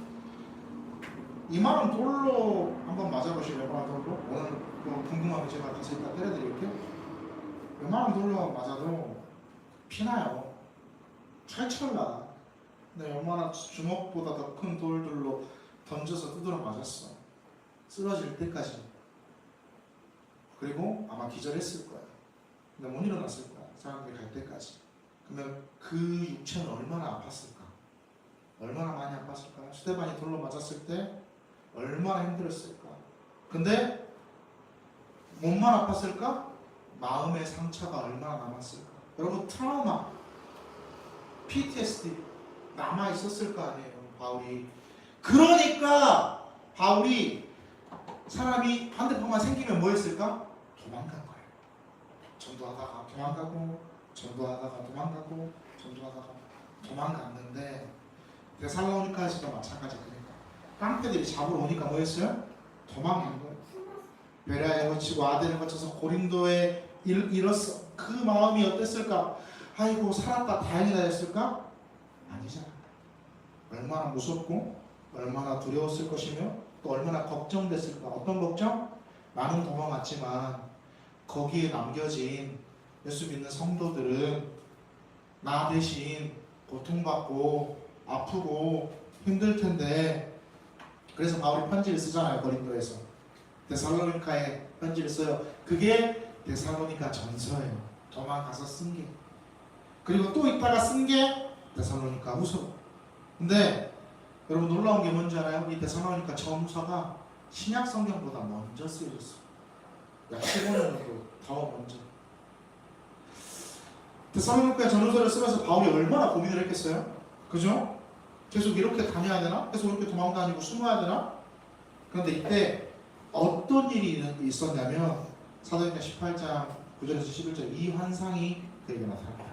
이만한 돌로 한번 맞아보실래요? 이만한 돌로? 오늘 궁금하면 제가 가서 이따 때려드릴게요. 이만한 돌로 맞아도 피나요. 철철 나. 근데 얼마나 주먹보다 더 큰 돌들로 던져서 두드려 맞았어. 쓰러질 때까지. 그리고 아마 기절했을 거야. 근데 못 일어났을 거야. 사람들이 갈 때까지. 그러면 그 육체는 얼마나 아팠을까? 얼마나 많이 아팠을까? 스테반이 돌로 맞았을 때 얼마나 힘들었을까? 근데 몸만 아팠을까? 마음의 상처가 얼마나 남았을까? 여러분 트라우마, PTSD 남아 있었을 거 아니에요, 바울이. 그러니까 바울이 사람이 반대편만 생기면 뭐 했을까? 도망간 거예요. 전도하다가 도망가고, 전도하다가 도망가고, 전도하다가 도망갔는데 데살로니가에서도 마찬가지. 그러니까 깡패들이 잡으러 오니까 뭐 했어요? 도망간 거예요. 베레아에 거치고 아덴을 거쳐서 고린도에 이뤘어. 그 마음이 어땠을까? 아이고 살았다 다행이다 했을까? 아니잖아. 얼마나 무섭고 얼마나 두려웠을 것이며 또 얼마나 걱정됐을까? 어떤 걱정? 나는 도망갔지만 거기에 남겨진 예수 믿는 성도들은 나 대신 고통받고 아프고 힘들 텐데. 그래서 바울이 편지를 쓰잖아요. 고린도에서 데살로니가에 편지를 써요. 그게 데살로니가 전서예요. 도망가서 쓴 게. 그리고 또 있다가 쓴 게 데살로니가 후서. 근데 여러분 놀라운 게 뭔지 알아요? 이 데살로니가 전서가 신약 성경보다 먼저 쓰여졌어. 약 15년도 더 먼저. 데살로니가 전서를 쓰면서 바울이 얼마나 고민을 했겠어요? 그죠? 계속 이렇게 다녀야 되나? 계속 이렇게 도망다니고 숨어야 되나? 그런데 이때 어떤 일이 있었냐면 사도행전 18장 9절에서 11절 이 환상이 그에게 나타납니다.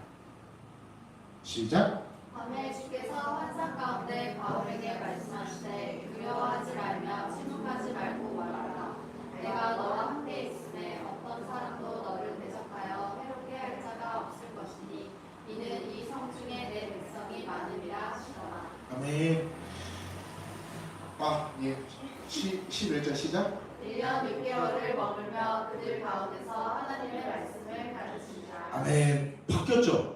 시작. 밤에 주께서 환상 가운데 바울에게 말씀하시되 두려워하지 말며 침묵하지 말고 말하라. 내가 너와 함께 있음에 어떤 사람도 너를 대적하여 해롭게 할 자가 없을 것이니 이는 이 성 중에 내 백성이 많음이라 하시더라. 아멘. 예. 11절 시작. 1년 6개월을 머물며 그들 가운데서 하나님의 말씀을 가르치니라. 아멘. 바뀌었죠?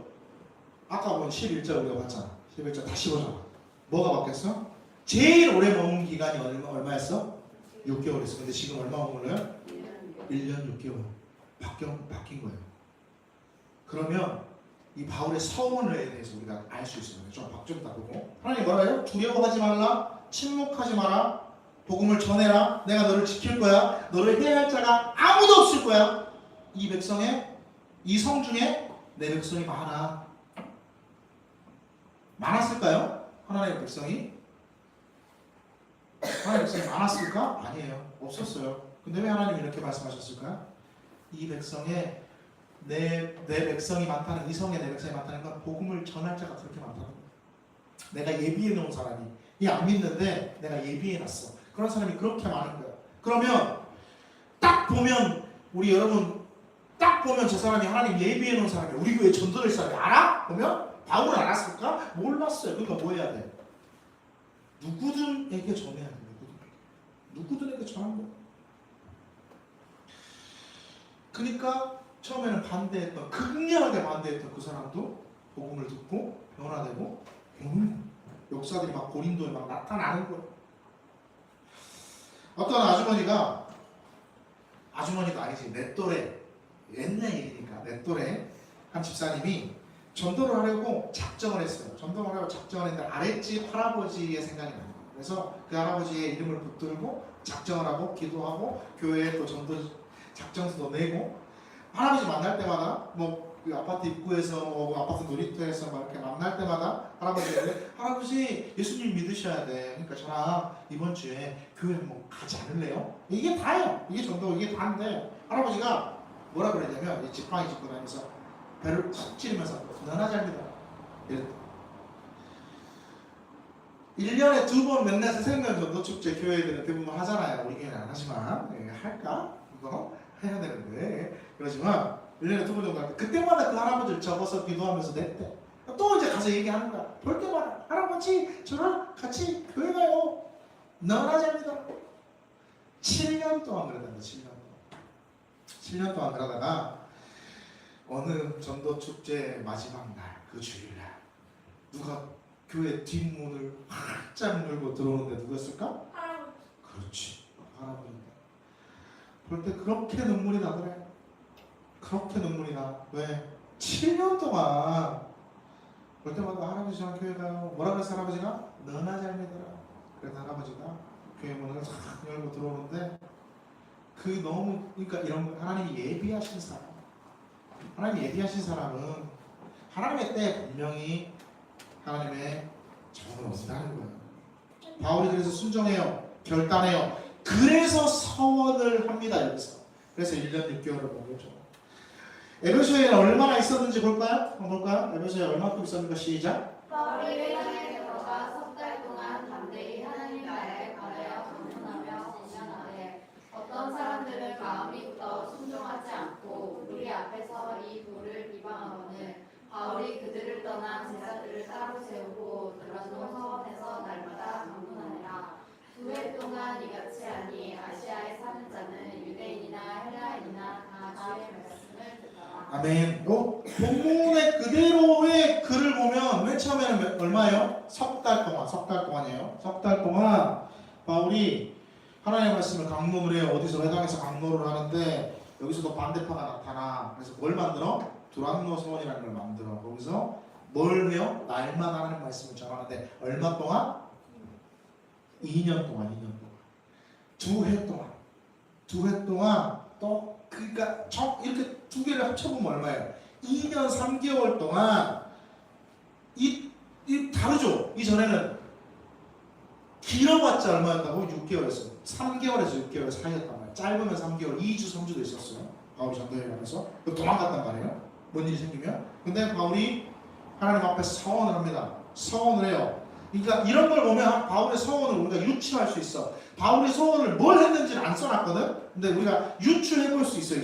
아까 본 11절 우리가 봤잖아. 11절 다시 보자. 뭐가 바뀌었어? 제일 오래 머문 기간이 얼마였어? 6개월 했어. 근데 지금 얼마 온 걸로요? 1년 6개월. 바뀐 거예요. 그러면 이 바울의 서원에 대해서 우리가 알 수 있어요. 좀 바꾸고. 하나님 뭐라 해요? 두려워하지 말라. 침묵하지 마라. 복음을 전해라. 내가 너를 지킬 거야. 너를 해야 할 자가 아무도 없을 거야. 이 성 중에 내 백성이 많아. 많았을까요? 하나님의 백성이? 하나님의 백성이 많았을까? 아니에요. 없었어요. 근데 왜 하나님이 이렇게 말씀하셨을까요? 이 백성에 내 백성이 많다는, 이 성에 내 백성이 많다는 건 복음을 전할 자가 그렇게 많다는 거예요. 내가 예비해 놓은 사람이 안 믿는데 내가 예비해 놨어. 그런 사람이 그렇게 많은 거예요. 그러면 딱 보면 우리 여러분 딱 보면 저 사람이 하나님 예비해 놓은 사람이 우리 교회 전도될 사람이 알아? 보면 바울은 알았을까? 몰랐어요. 그러니까 뭐 해야 돼? 누구든에게 전해야 돼. 누구든에게 전하는 거예요. 그러니까 처음에는 반대했던, 극렬하게 반대했던 그 사람도 복음을 듣고 변화되고 역사들이 막 고린도에 막 나타나는 거예요. 어떤 아주머니도 아니지, 내 또래, 옛날 일이니까 내 또래 한 집사님이 전도를 하려고 작정을 했어요. 전도를 하려고 작정을 했는데 아랫집 할아버지의 생각이 나요. 그래서 그 할아버지의 이름을 붙들고 작정을 하고 기도하고 교회에 또 전도 작정서도 내고 할아버지 만날 때마다 그 아파트 입구에서 아파트 놀이터에서 막 이렇게 만날 때마다 할아버지 예수님 믿으셔야 돼. 그러니까 저랑 이번 주에 교회 한번 가지 않을래요? 이게 다예요. 이게 전도, 이게 다인데 할아버지가 뭐라 그랬냐면 이 지팡이 짚고 다니면서 배를 탁 찌르면서 너나 잘 믿어. 이랬다. 1년에 2번 맨날 새생명 전도 축제 교회들은 대부분 하잖아요. 우리 교회는 안 하지만 할까? 이거 해야 되는데 그러지만 1년에 2번 정도 할 때 그때마다 그 할아버지를 적어서 기도하면서 냈대. 또 이제 가서 얘기하는 거야. 볼 때마다 할아버지 저랑 같이 교회 가요. 너나 잘 믿어. 7년 동안 그러다가 7년 동안 그러다가 어느 전도 축제 마지막 날 그 주일날 누가 교회 뒷문을 활짝 열고 들어오는데 누구였을까? 할아버지. 그렇지, 할아버지입니다. 볼 때 그렇게 눈물이 나더래. 그렇게 눈물이 나. 왜? 7년 동안 볼 때마다 할아버지 저랑 교회 가요. 뭐라 그랬어 할아버지가? 너나 잘 믿어라. 그래서 할아버지가 교회 문을 싹 열고 들어오는데 그러니까 이런 하나님이 예비하신 사람, 하나님이 예비하신 사람은 하나님의 때에 분명히 하나님의 정을 얻는다는 거예요. 바울이 그래서 순종해요. 결단해요. 그래서 서원을 합니다. 여기서. 그래서 1년 6개월을 본 거죠. 에베소에는 얼마나 있었는지 볼까요? 에베소에 얼마큼 있었는가? 시작. 바울이 회당에 들어가 석 달 동안 담대히 하나님 나라에 관하여 강론하며 진언하되 어떤 사람들은 마음이부터 순종하지 않고 우리 앞에서 이 도를 비방하거늘 바울이 그들을 떠나 제자들을 따로 세우고 들어놓은 서원에서 날마다 강론하니라. 2해 동안 이같이 하니 아시아에 사는 자는 유대인이나 헬라인이나 다 주의 말씀을 듣더라. 아멘. 본문의 그대로의 글을 보면 맨 처음에는 얼마예요? 석 달 동안이에요. 석 달 동안 바울이 하나님의 말씀을 강론을 해요. 어디서 회당에서 강론을 하는데 여기서도 반대파가 나타나. 그래서 뭘 만들어? 두란노 서원이라는 걸 만들어. 거기서 뭘 해요? 날마다 하나님 말씀을 전하는데 얼마 동안? 2년 동안. 2해 동안 또 그러니까 이렇게 두 개를 합쳐보면 얼마예요? 2년 3개월 동안 이 다르죠? 이전에는 길어봤자 얼마였다고? 6개월이었어요. 3개월에서 6개월 사이였단 말이에요. 짧으면 3개월, 2주, 3주도 있었어요. 바울이 전도여행하면서 도망갔단 말이에요. 뭔 일이 생기면. 근데 바울이 하나님 앞에서 서원을 합니다. 서원을 해요. 그러니까 이런 걸 보면 바울의 서원을 우리가 유추할 수 있어. 바울의 서원을 뭘 했는지는 안 써놨거든. 근데 우리가 유추해 볼 수 있어요.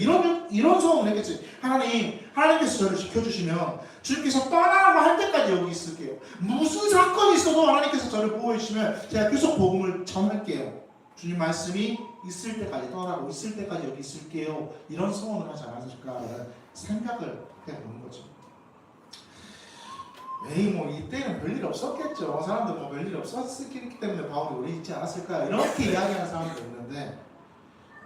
이런 서원을 했겠지. 하나님께서 저를 지켜주시면 주님께서 떠나라고 할 때까지 여기 있을게요. 무슨 사건이 있어도 하나님께서 저를 보호해 주시면 제가 계속 복음을 전할게요. 주님 말씀이 있을 때까지 떠나고 있을 때까지 여기 있을게요. 이런 서원을 하지 않았을까 생각을 해보는 거죠. 에이 뭐 이때는 별일 없었겠죠. 사람들 뭐 별일 없었기 때문에 바울이 오래 있지 않았을까 이렇게 이야기하는 사람도 있는데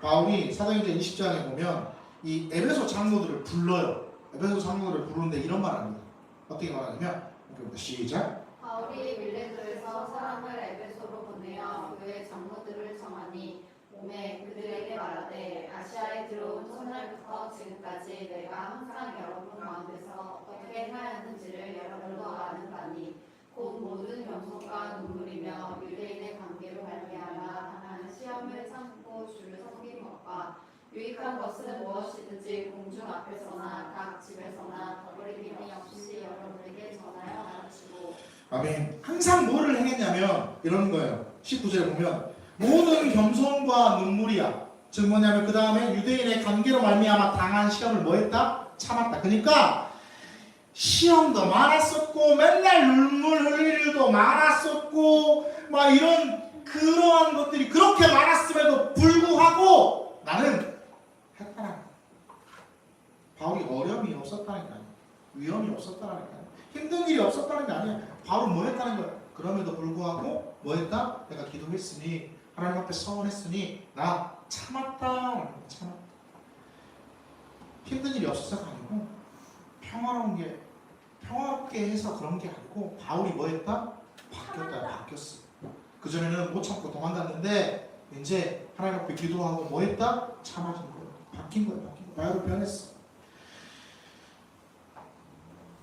바울이 사도행전 20장에 보면 이 에베소 장로들을 불러요. 에베소 장로들을 부르는데 이런 말 합니다. 어떻게 말하냐면 시작. 바울이 밀레도에서 사람을 에베소로 보내어 그의 장로들을 청하니 몸에 그들에게 말하되 아시아에 들어온 첫날부터 지금까지 내가 항상 여러분 가운데서 어떻게 하였는지를 여러분도 아는 바니 곧 모든 겸손과 눈물이며 유대인의 관계로 말미암아 당하는 시험을 참고 주를 섬긴 것과 유익한 것은 무엇이든지 공중 앞에서나 각 집에서나 버리낌이 없이 여러분에게 전하여 가르치고. 아멘. 항상 뭐를 행했냐면 이런 거예요. 19절에 보면 모든 겸손과 눈물이야. 즉 뭐냐면 그 다음에 유대인의 관계로 말미암아 당한 시험을 뭐했다? 참았다. 그러니까 시험도 많았었고 맨날 눈물 흘릴 일도 많았었고 막 이런 그러한 것들이 그렇게 많았음에도 불구하고 나는 했다는 거야. 바울이 어려움이 없었다는 게 아니야. 위험이 없었다는 게 아니야. 힘든 일이 없었다는 게 아니야. 바울은 뭐 했다는 거야. 그럼에도 불구하고 뭐 했다? 내가 기도했으니 하나님 앞에 서원했으니 나 참았다. 참았다. 힘든 일이 없어서가 아니고 평화롭게 해서 그런 게 아니고 바울이 뭐 했다? 바뀌었다. 바뀌었어. 그전에는 못 참고 도망갔는데 이제 하나님 앞에 기도하고 뭐 했다? 참아진 거야. 바뀐 거야. 바울이 변했어.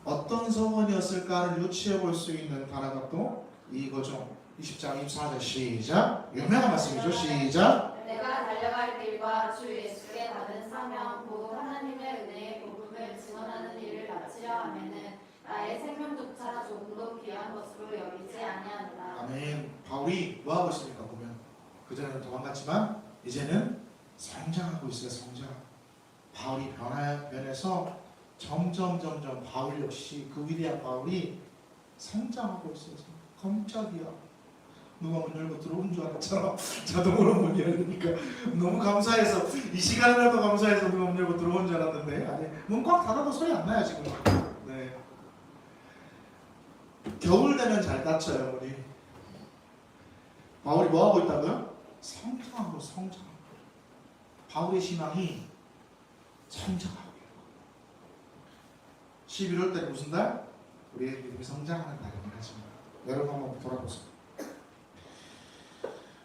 어떤 소원이었을까를 유추해 볼 수 있는 단어가 또 이거죠. 20장 24절 시작. 유명한 말씀이죠. 시작. 내가 달려갈 길과 주 예수께 받은 사명 곧 하나님의 은혜의 복음을 증언하는 일을 마치려 하면은 나의 생명조차 조금도 귀한 것으로 여기지 아니하노라. 아멘. 바울이 뭐 하고 있습니까? 보면 그전에는 도망갔지만 이제는 성장하고 있어요. 성장. 바울이 변해서 점점 바울 역시 그 위대한 바울이 성장하고 있어요. 깜짝이야. 누가 문 열고 들어온 줄 알았잖아. 자동으로 문 열리니까 너무 감사해서 이 시간이라도 감사해서 누가 문 열고 들어온 줄 알았는데 아니 문 꽉 닫아도 소리 안 나요 지금. 네. 겨울 되면 잘 닫혀요 우리. 바울이 뭐 하고 있다고요? 성장하고. 바울의 신앙이 성장하고. 11월 때 무슨 달? 우리의 믿음이 성장하는 달입니다. 여러분 한번 돌아보세요.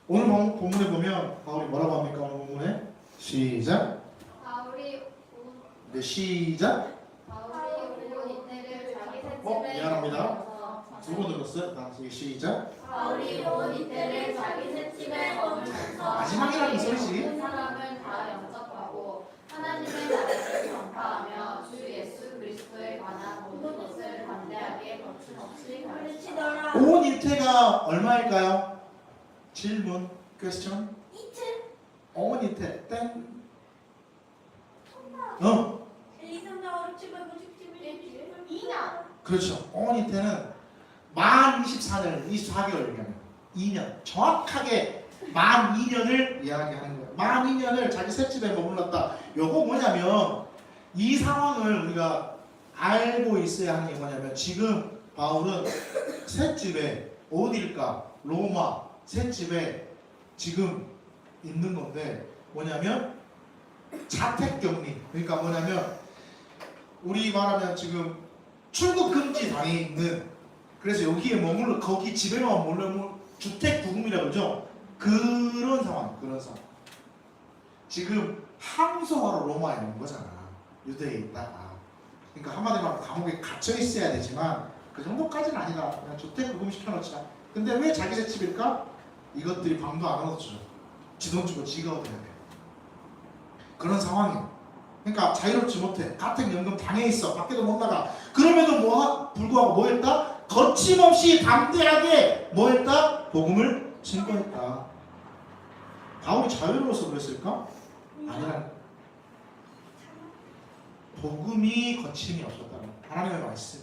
오늘 본문에 보면 바울이 뭐라고 합니까? 오늘 본문에 시작. 바울이 네 시작. 온 이태를 자기 셋집에 미안합니다. 두 번 들었어요. 다시 시작. 바울이 온 이태를 자기 셋집에 머물면서 마지막이라는 소리지. 모든 사람을 다 영접하고 하나님의 나라를 전파하며 주 예수 그리스도에 관한 모든 것을 담대하게 거침없이 가르치더라. 가르치더라. 온 이태가 얼마일까요? 질문, 퀘스천. 이틀. 온 이태 땡. 1, 2, 3, 4, 5, 6, 7, 8, 9, 10, 11, 12, 2년. 그렇죠. 온 이태는 만 24년, 24개월이면 2년. 정확하게 만 2년을 이야기하는 거예요. 만 2년을 자기 셋집에 머물렀다. 요거 뭐냐면 이 상황을 우리가 알고 있어야 하는 게 뭐냐면 지금 바울은 셋집에 어딜까? 로마 셋집에 지금 있는 건데 뭐냐면 자택격리. 그러니까 뭐냐면 우리 말하면 지금 출국 금지 당해 있는 그래서 여기에 머물러 거기 집에만 머물러 주택 부금이라고 그러죠. 그런 상황. 지금 항소하러 로마에 온 거잖아. 유대에 있다가. 그러니까 한마디로 하면 감옥에 갇혀 있어야 되지만 그 정도까지는 아니다. 그냥 주택 부금 시켜놓자. 근데 왜 자기 새 집일까? 이것들이 방도 안 얻어줘. 지돈 주고 지가 얻어야 돼. 그런 상황이야. 그러니까 자유롭지 못해. 가택연금 당해 있어. 밖에도 못 나가. 그럼에도 불구하고 뭐 했다? 거침없이 담대하게 뭐 했다? 복음을 증거했다. 바울이 자유로워서 그랬을까? 아니라 복음이 거침이 없었다는 하나님의 말씀.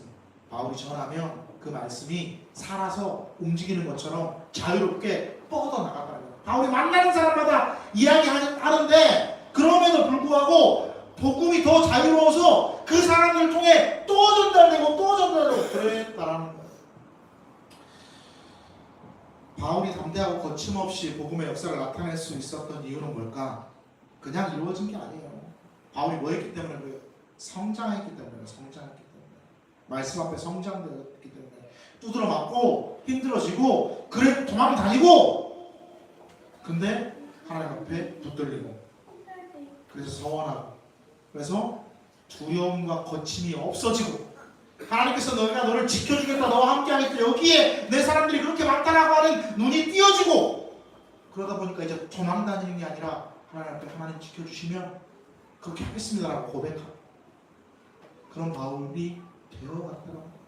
바울이 전하면 그 말씀이 살아서 움직이는 것처럼 자유롭게 뻗어나갔다는 거예요. 바울이 만나는 사람마다 이야기하는데 그럼에도 불구하고 복음이 더 자유로워서 그 사람 사람들을 통해 또 전달되고 또 전달되고 그랬다라는 거예요. 바울이 담대하고 거침없이 복음의 역사를 나타낼 수 있었던 이유는 뭘까? 그냥 이루어진 게 아니에요. 바울이 뭐 했기 때문에 그래요? 성장했기 때문에. 성장했기 때문에. 말씀 앞에 성장되었기 때문에. 두드러 맞고 힘들어지고 그래 도망 다니고 근데 하나님 앞에 붙들리고 그래서 서원하고 그래서 두려움과 거침이 없어지고 하나님께서 너희가 너를 지켜주겠다 너와 함께하겠다 여기에 내 사람들이 그렇게 많다라고 하는 눈이 띄어지고 그러다 보니까 이제 도망 다니는 게 아니라 하나님 앞에 하나님 지켜주시면 그렇게 하겠습니다라고 고백하고 그런 바울이 되어갔더라고요.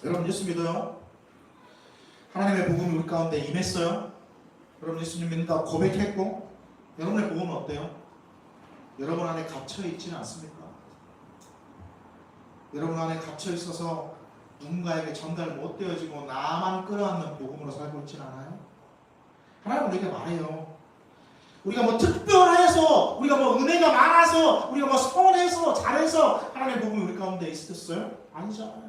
여러분 예수 믿어요? 하나님의 복음이 우리 가운데 임했어요? 여러분 예수님 믿는다고 고백했고 여러분의 복음은 어때요? 여러분 안에 갇혀있지는 않습니까? 여러분 안에 갇혀있어서 누군가에게 전달 못 되어지고 나만 끌어안는 복음으로 살고 있지는 않아요? 하나님 우리에게 말해요. 우리가 뭐 특별해서 우리가 뭐 은혜가 많아서 우리가 뭐 선해서 잘해서 하나님의 복음이 우리 가운데 있었어요? 아니잖아요.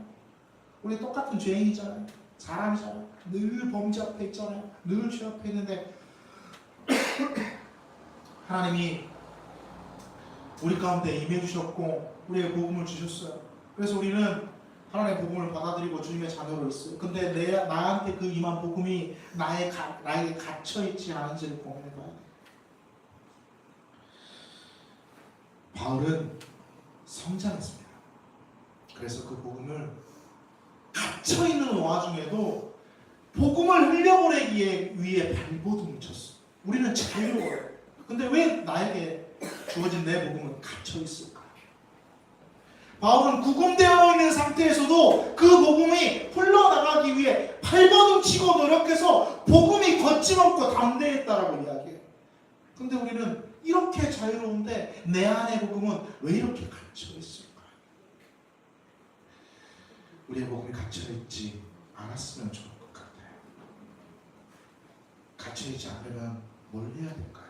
우리 똑같은 죄인이잖아요. 사람이잖아요. 늘 범죄 앞에 있잖아요. 늘 죄 앞에 있는데 하나님이 우리 가운데 임해주셨고 우리에게 복음을 주셨어요. 그래서 우리는 하나님의 복음을 받아들이고 주님의 자녀로 있어요. 근데 나한테 그 임한 복음이 나에게 갇혀있지 않은지를 고민해봐야 돼요. 바울은 성장했습니다. 그래서 그 복음을 갇혀있는 와중에도 복음을 흘려보내기 위해 발버둥을 쳤어. 우리는 자유로워요. 근데 왜 나에게 주어진 내 복음은 갇혀있을까? 바울은 구금되어 있는 상태에서도 그 복음이 흘러나가기 위해 발버둥 치고 노력해서 복음이 거침없고 담대했다라고 이야기해요. 근데 우리는 이렇게 자유로운데 내 안의 복음은 왜 이렇게 갇혀있을까? 우리의 복음이 갇혀있지 않았으면 좋을 것 같아요. 갇혀있지 않으면 뭘 해야 될까요?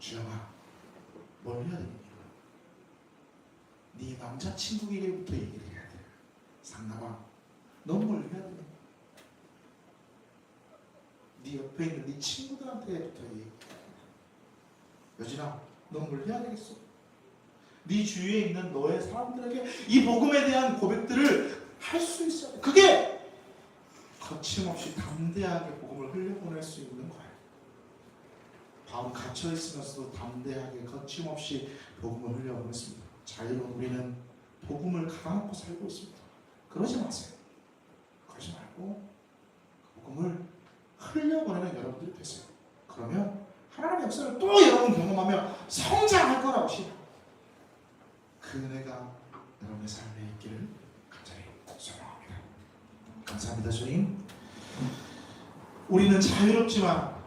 주영아, 뭘 해야 됩니까? 네 남자친구에게부터 얘기를 해야 돼. 상남아, 넌 뭘 해야 돼? 네 옆에 있는 네 친구들한테부터 얘기해야 돼. 여진아, 넌 뭘 해야 되겠어? 네 주위에 있는 너의 사람들에게 이 복음에 대한 고백들을 할 수 있어야 돼. 그게 거침없이 담대하게 복음을 흘려보낼 수 있는 거예요. 바울 갇혀있으면서도 담대하게 거침없이 복음을 흘려보냈습니다. 자유로운 우리는 복음을 가라놓고 살고 있습니다. 그러지 마세요. 그러지 말고 복음을 흘려보내는 여러분들이 되세요. 그러면 하나님의 역사를 또 여러분 경험하며 성장할 거라고 생각합니다. 그 은혜가 여러분의 삶에 있기를 간절히 소망합니다. 감사합니다. 주님. 우리는 자유롭지만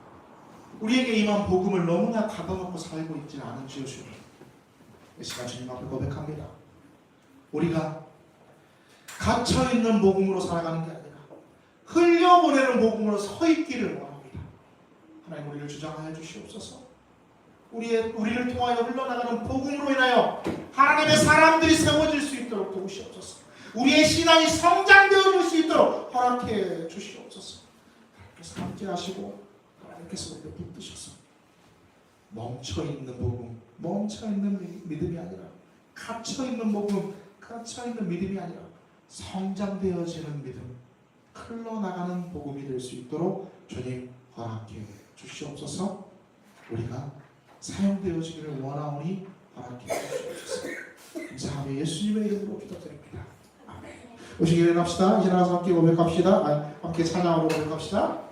우리에게 임한 복음을 너무나 가둬놓고 살고 있지는 않은 주여 주님. 이 시간 주님 앞에 고백합니다. 우리가 갇혀있는 복음으로 살아가는 게 아니라 흘려보내는 복음으로 서 있기를 원합니다. 하나님 우리를 주장하여 주시옵소서. 우리를 통하여 흘러나가는 복음으로 인하여 하나님의 사람들이 세워질 수 있도록 도우시옵소서. 우리의 신앙이 성장되어질 수 있도록 허락해 주시옵소서. 하나님께서 함께 하시고 하나님께서 우리를 붙드셔서 멈춰있는 복음, 멈춰있는 믿음이 아니라 갇혀있는 복음, 갇혀있는 믿음이 아니라 성장되어지는 믿음, 흘러나가는 복음이 될 수 있도록 주님 허락해 주시옵소서. 우리가 사용되어지기를 원하오니 허락해 주시옵소서. 감사하며 예수님의 이름으로 기도드립니다. 아멘. 오시기를 일어납시다. 이제 나가서 함께 고백합시다. 함께 찬양하고 고백합시다.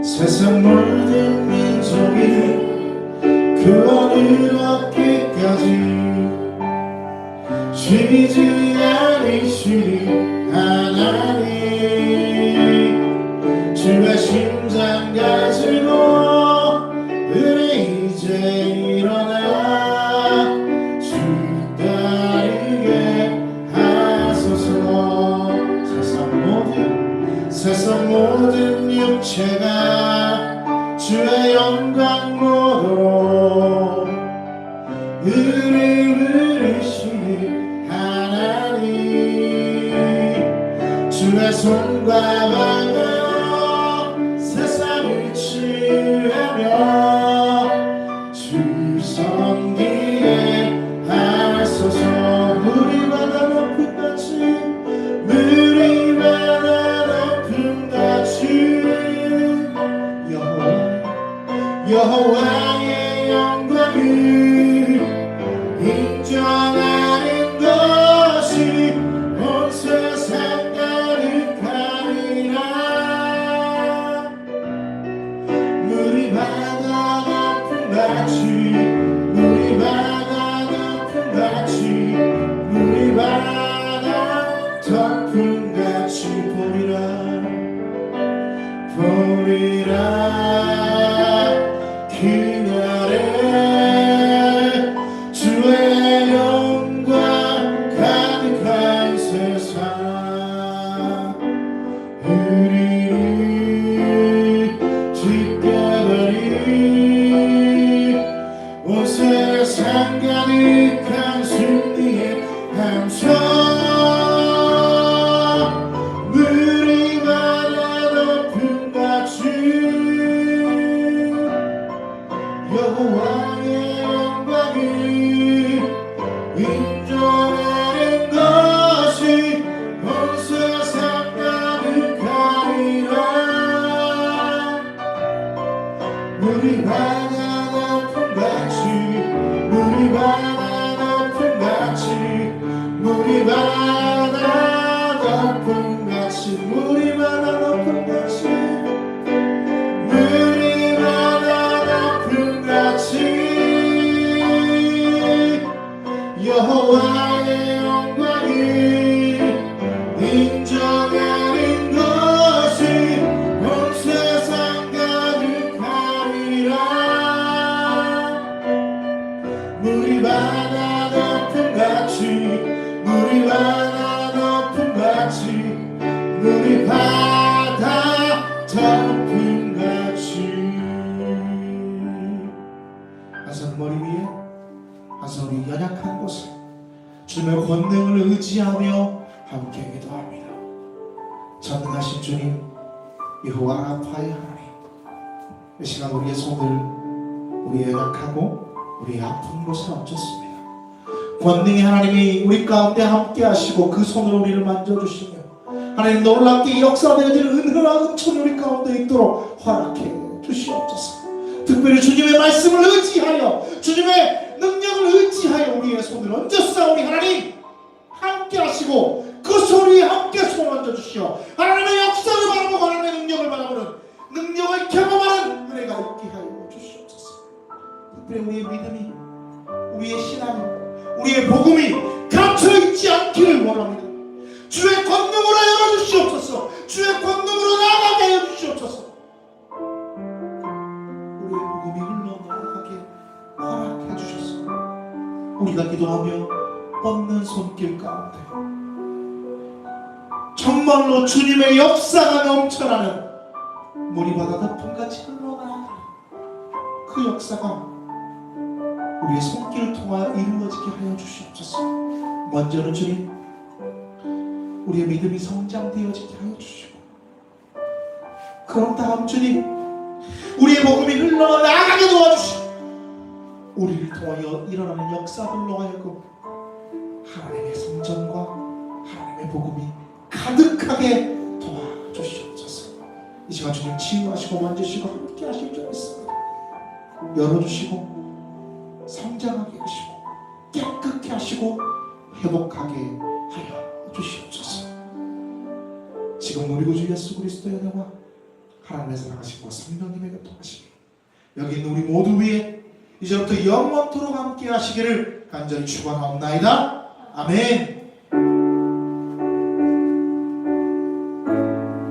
세상 모든 민족이 그 어느 얻기까지 쉬지 않으시니 하나님 주의 심장 가지고 우리 이제 일어나 주 따르게 하소서. 세상 모든 육체가 주의 영광으로 은혜 부르신 하나님 주의 손과 방으로 세상을 치유하며 주 섬기게 하소서. 물이 바다 높은 같이 물이 바다 높은 같이 여호와의 영광을 인정하는 것이 온 세상 가득하리라. 물이 바다 높은 같이 물이 바다 높은 같이 물이 바다 높은 같이 보리라 그날에 주의 영광 가득한 세상 흐리는 뒷가발이 온 세상 가득한 승리의 함성 물이 바다 높은 같이 여호와의 영광을 인정하는 것이 온 세상 가득하리라. 물이 바다 높은 같이 물이 바다 높은 같이 물이 바다 높은 같이 물이 바다 높은 같이 물이 바다 높은 같이 여호와의 영광을 인정하는 것이 온 세상 가득하리라. 물이 바다 높은 같이 물이 바다 높은 같이 물이 바다 높은 같이 한 손 머리 위에 한 손이 연약한 곳에 주님의 권능을 의지하며 함께 기도합니다. 전능하신 주님 여호와 라파의 하나님 이 시간 우리의 손을 우리의 연약하고 우리의 아픈 곳에 얹었습니다. 권능의 하나님이 우리 가운데 함께 하시고 그 손으로 우리를 만져주시며 하나님 놀랍게 역사되어지는 은혜와 은총이 우리 가운데 있도록 허락해 주시옵소서. 특별히 주님의 말씀을 의지하여 주님의 능력을 의지하여 우리의 손을 얹었사오니 하나님 함께 하시고 그 소리에 함께 손을 얹어주시오. 하나님의 역사를 바라보고 하나님의 능력을 바라보는 능력을 경험하는 은혜가 있게 하여 주시옵소서. 특별히 우리의 믿음이 우리의 신앙 우리의 복음이 감춰있지 않기를 원합니다. 주의 권능으로 열어주시옵소서. 주의 권능으로 나아가게 하여 주시옵소서. 우리의 복음이 흘러나가게 허락해 주셔서 우리가 기도하며 뻗는 손길 가운데 정말로 주님의 역사가 넘쳐나는 물이 바다 덮음같이 흘러나가는 그 역사가 우리의 손길을 통하여 이루어지게 하여 주시옵소서. 먼저는 주님 우리의 믿음이 성장되어지게 하여 주시고 그런 다음 주님 우리의 복음이 흘러나가게 도와주시고 우리를 통하여 일어나는 역사들로 하여금 하나님의 성전과 하나님의 복음이 가득하게 도와주시옵소서. 이 시간 주님 치유하시고 만지시고 함께 하실 줄 믿습니다. 열어주시고 성장하게 하시고 깨끗게 하시고 회복하게 하여 주시옵소서. 지금 우리 구주 예수 그리스도의 은혜와 하나님의 사랑하시고 성령님의 교통하시기 여기 있는 우리 모두 위에 이제부터 영원토록 함께 하시기를 간절히 축원하옵나이다. 아멘.